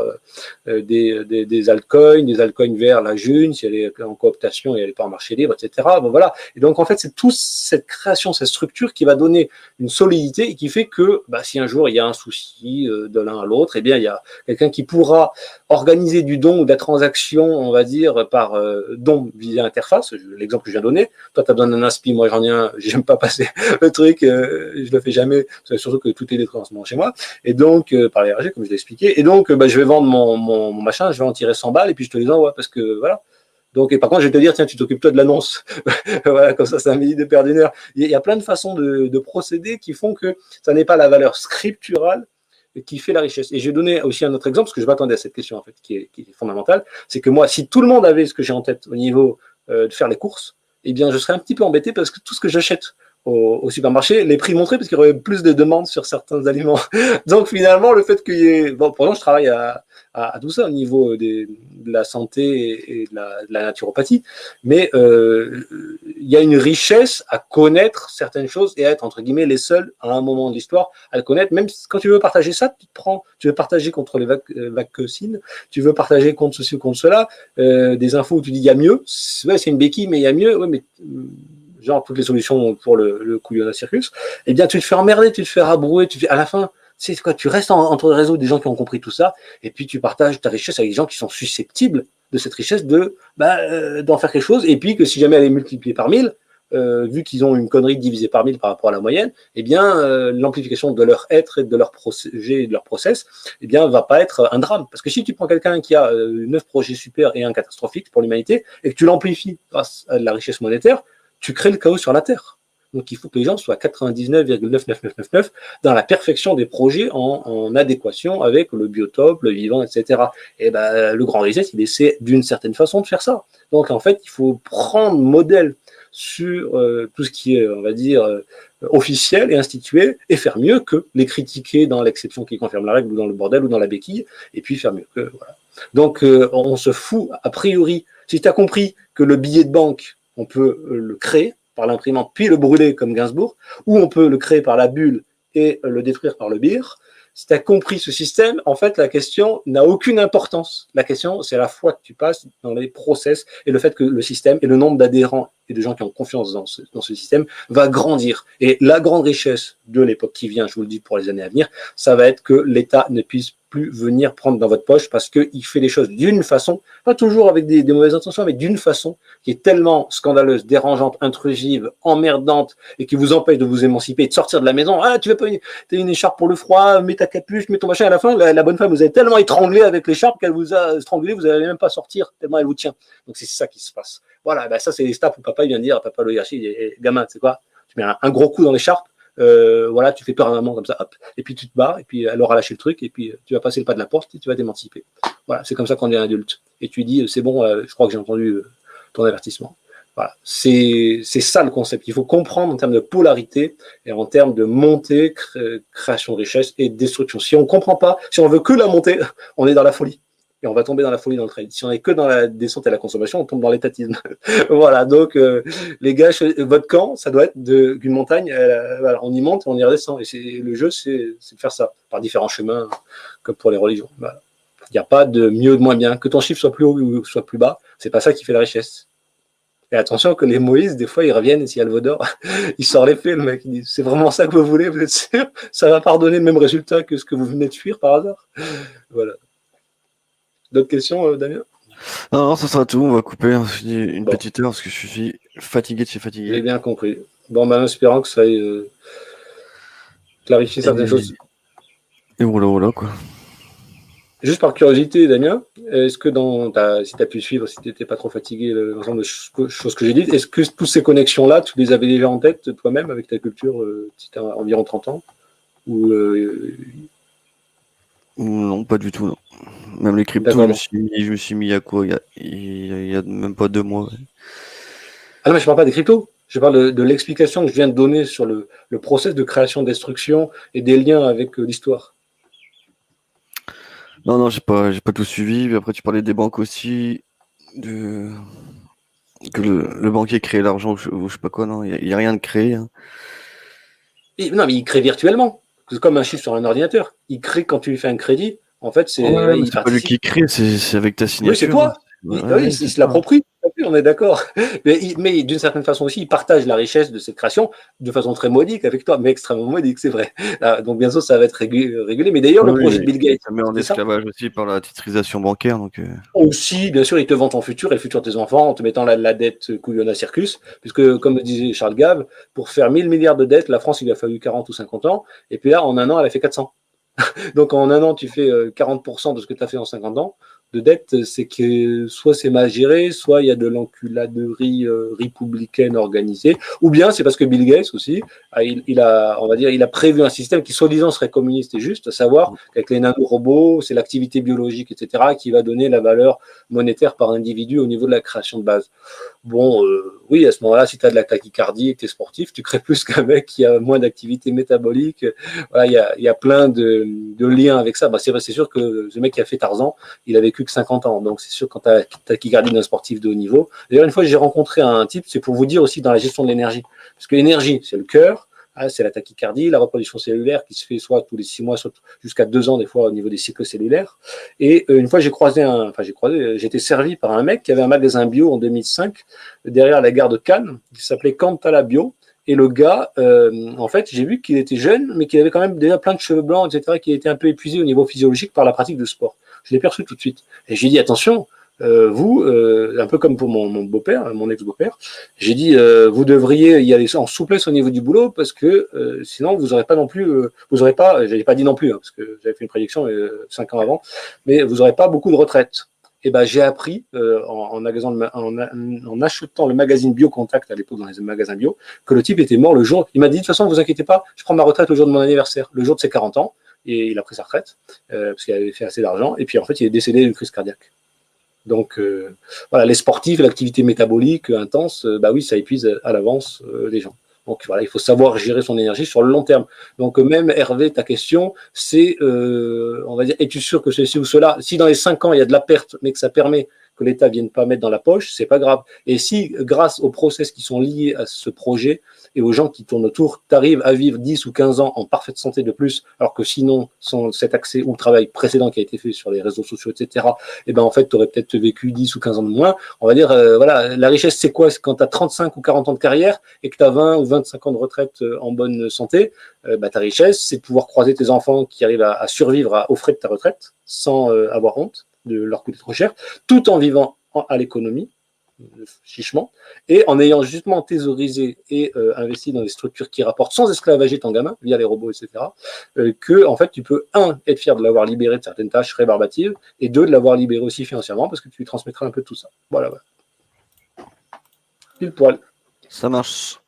des altcoins vers la June, si elle est en cooptation et elle n'est pas en marché libre, etc. Bon, voilà. Et donc, en fait, c'est toute cette création, cette structure qui va donner une solidité et qui fait que bah, si un jour il y a un souci de l'un à l'autre, eh bien, il y a quelqu'un qui pourra organiser du don ou de la transaction, on va dire, par don via interface. L'exemple que je viens de donner. Toi, tu as besoin d'un inspi, moi j'en ai un, j'aime pas passer le truc, je le fais jamais, surtout que tout est détruit en ce moment chez moi. Et donc, par les RG, comme je l'ai expliqué. Et donc, bah, je vais vendre mon machin, je vais en tirer 100 balles et puis je te les envoie parce que voilà. Donc, et par contre, je vais te dire, tiens, tu t'occupes toi de l'annonce. Voilà, comme ça, c'est un midi de perdre une heure. Il y a plein de façons de procéder qui font que ça n'est pas la valeur scripturale qui fait la richesse. Et je vais donner aussi un autre exemple, parce que je m'attendais à cette question, en fait, qui est fondamentale. C'est que moi, si tout le monde avait ce que j'ai en tête au niveau de faire les courses, eh bien, je serais un petit peu embêté parce que tout ce que j'achète au supermarché, les prix montraient parce qu'il y aurait plus de demandes sur certains aliments. Donc finalement, le fait qu'il y ait... Bon, pour l'instant, je travaille à tout ça au niveau de la santé et de la naturopathie, mais il y a une richesse à connaître certaines choses et à être, entre guillemets, les seuls à un moment de l'histoire à le connaître. Même quand tu veux partager ça, tu veux partager contre les vaccines, tu veux partager contre ceci ou contre cela, des infos où tu dis il y a mieux, ouais, c'est une béquille, mais il y a mieux, ouais, mais... genre toutes les solutions pour le couillon à circus, eh bien tu te fais emmerder, tu te fais rabrouer, à la fin, c'est quoi, tu restes entre les réseaux des gens qui ont compris tout ça, et puis tu partages ta richesse avec des gens qui sont susceptibles de cette richesse d'en faire quelque chose, et puis que si jamais elle est multipliée par 1000, vu qu'ils ont une connerie divisée par 1000 par rapport à la moyenne, eh bien l'amplification de leur être et de leur projet et de leur process, eh bien va pas être un drame. Parce que si tu prends quelqu'un qui a 9 projets super et un catastrophique pour l'humanité, et que tu l'amplifies grâce à de la richesse monétaire, tu crées le chaos sur la Terre. Donc, il faut que les gens soient à 99,99999 dans la perfection des projets en adéquation avec le biotope, le vivant, etc. Et ben, le Grand Reset, il essaie d'une certaine façon de faire ça. Donc, en fait, il faut prendre modèle sur tout ce qui est, on va dire, officiel et institué, et faire mieux que les critiquer dans l'exception qui confirme la règle, ou dans le bordel, ou dans la béquille, et puis faire mieux que, voilà. Donc, on se fout, a priori, si tu as compris que le billet de banque, on peut le créer par l'imprimante, puis le brûler comme Gainsbourg, ou on peut le créer par la bulle et le détruire par le bière. Si tu as compris ce système, en fait, la question n'a aucune importance. La question, c'est la foi que tu passes dans les process et le fait que le système et le nombre d'adhérents et de gens qui ont confiance dans ce système va grandir. Et la grande richesse de l'époque qui vient, je vous le dis pour les années à venir, ça va être que l'État ne puisse plus venir prendre dans votre poche parce qu'il fait les choses d'une façon, pas toujours avec des mauvaises intentions, mais d'une façon qui est tellement scandaleuse, dérangeante, intrusive, emmerdante et qui vous empêche de vous émanciper et de sortir de la maison. Ah, tu veux pas une écharpe pour le froid, mets ta capuche, mets ton machin. À la fin, la bonne femme vous a tellement étranglé avec l'écharpe qu'elle vous a strangulé, vous n'allez même pas sortir tellement elle vous tient. Donc c'est ça qui se passe. Voilà, ben ça c'est les steps où papa il vient dire, papa le hiérarchie, gamin, tu sais quoi, tu mets un gros coup dans l'écharpe. Voilà, tu fais peur à un moment comme ça, hop, et puis tu te barres, et puis elle aura lâché le truc, et puis tu vas passer le pas de la porte, et tu vas t'émanciper. Voilà, c'est comme ça qu'on devient adulte. Et tu dis, c'est bon, je crois que j'ai entendu ton avertissement. Voilà, c'est ça le concept. Il faut comprendre en termes de polarité et en termes de montée, création de richesse et destruction. Si on ne comprend pas, si on veut que la montée, on est dans la folie. Et on va tomber dans la folie dans le trade. Si on est que dans la descente et la consommation, on tombe dans l'étatisme. Voilà, donc les gars, votre camp, ça doit être d'une montagne, voilà, on y monte et on y redescend. Et le jeu, c'est de faire ça, par différents chemins, comme pour les religions. Voilà. Il n'y a pas de mieux ou de moins bien. Que ton chiffre soit plus haut ou soit plus bas, c'est pas ça qui fait la richesse. Et attention que les Moïse, des fois, ils reviennent, et s'il y a le Vaudor, il sort l'épée, le mec, il dit, c'est vraiment ça que vous voulez, vous êtes sûr? Ça va pas donner le même résultat que ce que vous venez de fuir par hasard? Voilà. D'autres questions, Damien? Non, ça sera tout. On va couper une petite heure parce que je suis fatigué de chez fatigué. J'ai bien compris. Bon, en espérant que ça ait clarifié certaines choses. Et voilà, quoi. Juste par curiosité, Damien, est-ce que si tu as pu suivre, si tu n'étais pas trop fatigué, l'ensemble de choses que j'ai dites, est-ce que toutes ces connexions-là, tu les avais déjà en tête toi-même avec ta culture, si tu as environ 30 ans ou, Non, pas du tout, non. Même les cryptos, je me suis mis à quoi il y a même pas 2 mois. Ouais. Ah non, mais je parle pas des cryptos. Je parle de l'explication que je viens de donner sur le process de création, destruction et des liens avec l'histoire. Non, j'ai pas tout suivi. Après, tu parlais des banques aussi, que le banquier crée l'argent ou je sais pas quoi. Non, il y a rien de créé. Hein. Non, mais il crée virtuellement. C'est comme un chiffre sur un ordinateur. Il crée quand tu lui fais un crédit. En fait, c'est pas lui qui crée, c'est avec ta signature. Oui, c'est toi. Il se l'approprie. On est d'accord. Mais d'une certaine façon aussi, il partage la richesse de cette création de façon très modique avec toi, mais extrêmement modique, c'est vrai. Donc bientôt, ça va être régulé. Mais d'ailleurs, le projet de Bill Gates. Ça met en esclavage aussi par la titrisation bancaire. Donc Aussi, bien sûr, il te vend ton futur et le futur de tes enfants en te mettant la dette couillonne à circus. Puisque, comme le disait Charles Gave, pour faire 1000 milliards de dettes, la France, il a fallu 40 ou 50 ans. Et puis là, en un an, elle a fait 400. Donc en un an, tu fais 40% de ce que tu as fait en 50 ans de dette, c'est que soit c'est mal géré, soit il y a de l'enculaderie républicaine organisée, ou bien c'est parce que Bill Gates aussi, il a prévu un système qui soi-disant serait communiste et juste, à savoir qu'avec les nanorobots, c'est l'activité biologique, etc., qui va donner la valeur monétaire par individu au niveau de la création de base. Bon, oui, à ce moment-là, si tu as de la tachycardie et que tu es sportif, tu crées plus qu'un mec qui a moins d'activité métabolique. Voilà, il y a plein de liens avec ça. C'est vrai, c'est sûr que ce mec qui a fait Tarzan, il a vécu que 50 ans. Donc, c'est sûr, quand tu as tachycardie d'un sportif de haut niveau. D'ailleurs, une fois, j'ai rencontré un type, c'est pour vous dire aussi dans la gestion de l'énergie. Parce que l'énergie, c'est le cœur. C'est la tachycardie, la reproduction cellulaire qui se fait soit tous les 6 mois, soit jusqu'à 2 ans des fois au niveau des cycles cellulaires. Et une fois, j'étais servi par un mec qui avait un magasin bio en 2005 derrière la gare de Cannes, qui s'appelait Cantala Bio. Et le gars, en fait, j'ai vu qu'il était jeune, mais qu'il avait quand même déjà plein de cheveux blancs, etc., qui était un peu épuisé au niveau physiologique par la pratique de sport. Je l'ai perçu tout de suite. Et j'ai dit, attention, vous, un peu comme pour mon beau-père, mon ex-beau-père, j'ai dit, vous devriez y aller en souplesse au niveau du boulot parce que sinon vous n'aurez pas non plus, j'avais pas dit non plus, hein, parce que j'avais fait une prédiction 5 ans avant, mais vous n'aurez pas beaucoup de retraite. Et ben, j'ai appris en achetant le magazine Biocontact à l'époque dans les magasins bio que le type était mort le jour. Il m'a dit de toute façon, vous inquiétez pas, je prends ma retraite le jour de mon anniversaire, le jour de ses 40 ans, et il a pris sa retraite parce qu'il avait fait assez d'argent. Et puis en fait, il est décédé d'une crise cardiaque. Donc voilà, les sportifs, l'activité métabolique intense, bah oui, ça épuise à l'avance les gens. Donc voilà, il faut savoir gérer son énergie sur le long terme. Donc même Hervé, ta question, c'est, on va dire, es-tu sûr que ceci ou cela, si dans les 5 ans il y a de la perte, mais que ça permet que l'État ne vienne pas mettre dans la poche, c'est pas grave. Et si, grâce aux process qui sont liés à ce projet et aux gens qui tournent autour, tu arrives à vivre 10 ou 15 ans en parfaite santé de plus, alors que sinon, sans cet accès ou le travail précédent qui a été fait sur les réseaux sociaux, etc., et ben en fait, tu aurais peut-être vécu 10 ou 15 ans de moins. On va dire, voilà, la richesse, c'est quoi? C'est quand tu as 35 ou 40 ans de carrière et que tu as 20 ou 25 ans de retraite en bonne santé, bah, ta richesse, c'est de pouvoir croiser tes enfants qui arrivent à survivre aux frais de ta retraite sans avoir honte de leur coûter trop cher, tout en vivant à l'économie, chichement, et en ayant justement thésaurisé et investi dans des structures qui rapportent sans esclavager ton gamin, via les robots, etc., que, en fait, tu peux, un, être fier de l'avoir libéré de certaines tâches rébarbatives, et deux, de l'avoir libéré aussi financièrement, parce que tu lui transmettras un peu de tout ça. Voilà, voilà. Pile poil. Ça marche.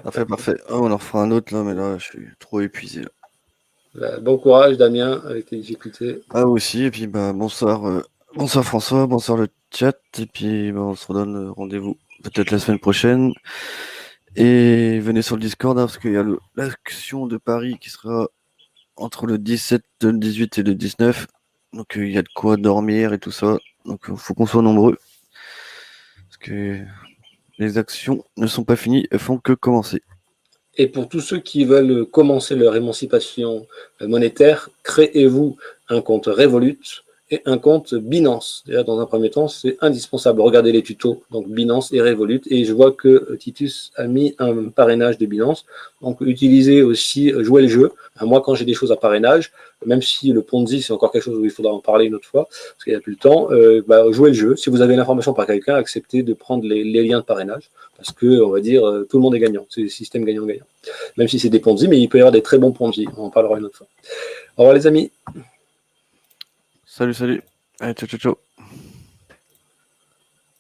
Parfait, parfait. Oh, on en refera un autre là, mais là, je suis trop épuisé. Là. Bon courage, Damien, avec tes difficultés. Ah, aussi, et puis bah, bonsoir, bonsoir François, bonsoir le chat, et puis bah, on se redonne rendez-vous peut-être la semaine prochaine. Et venez sur le Discord, hein, parce qu'il y a l'action de Paris qui sera entre le 17, le 18 et le 19. Donc il y a de quoi dormir et tout ça. Donc il faut qu'on soit nombreux. Parce que les actions ne sont pas finies, elles font que commencer. Et pour tous ceux qui veulent commencer leur émancipation monétaire, créez-vous un compte Revolut et un compte Binance. Déjà, dans un premier temps, c'est indispensable. Regardez les tutos, donc Binance et Revolut. Et je vois que Titus a mis un parrainage de Binance. Donc, utilisez aussi, jouez le jeu. Moi, quand j'ai des choses à parrainage, même si le Ponzi, c'est encore quelque chose où il faudra en parler une autre fois, parce qu'il n'y a plus le temps, jouez le jeu. Si vous avez l'information par quelqu'un, acceptez de prendre les liens de parrainage. Parce que, on va dire, tout le monde est gagnant. C'est le système gagnant-gagnant. Même si c'est des Ponzi, mais il peut y avoir des très bons Ponzi. On en parlera une autre fois. Au revoir les amis. Salut, salut. Allez, ciao, ciao, ciao.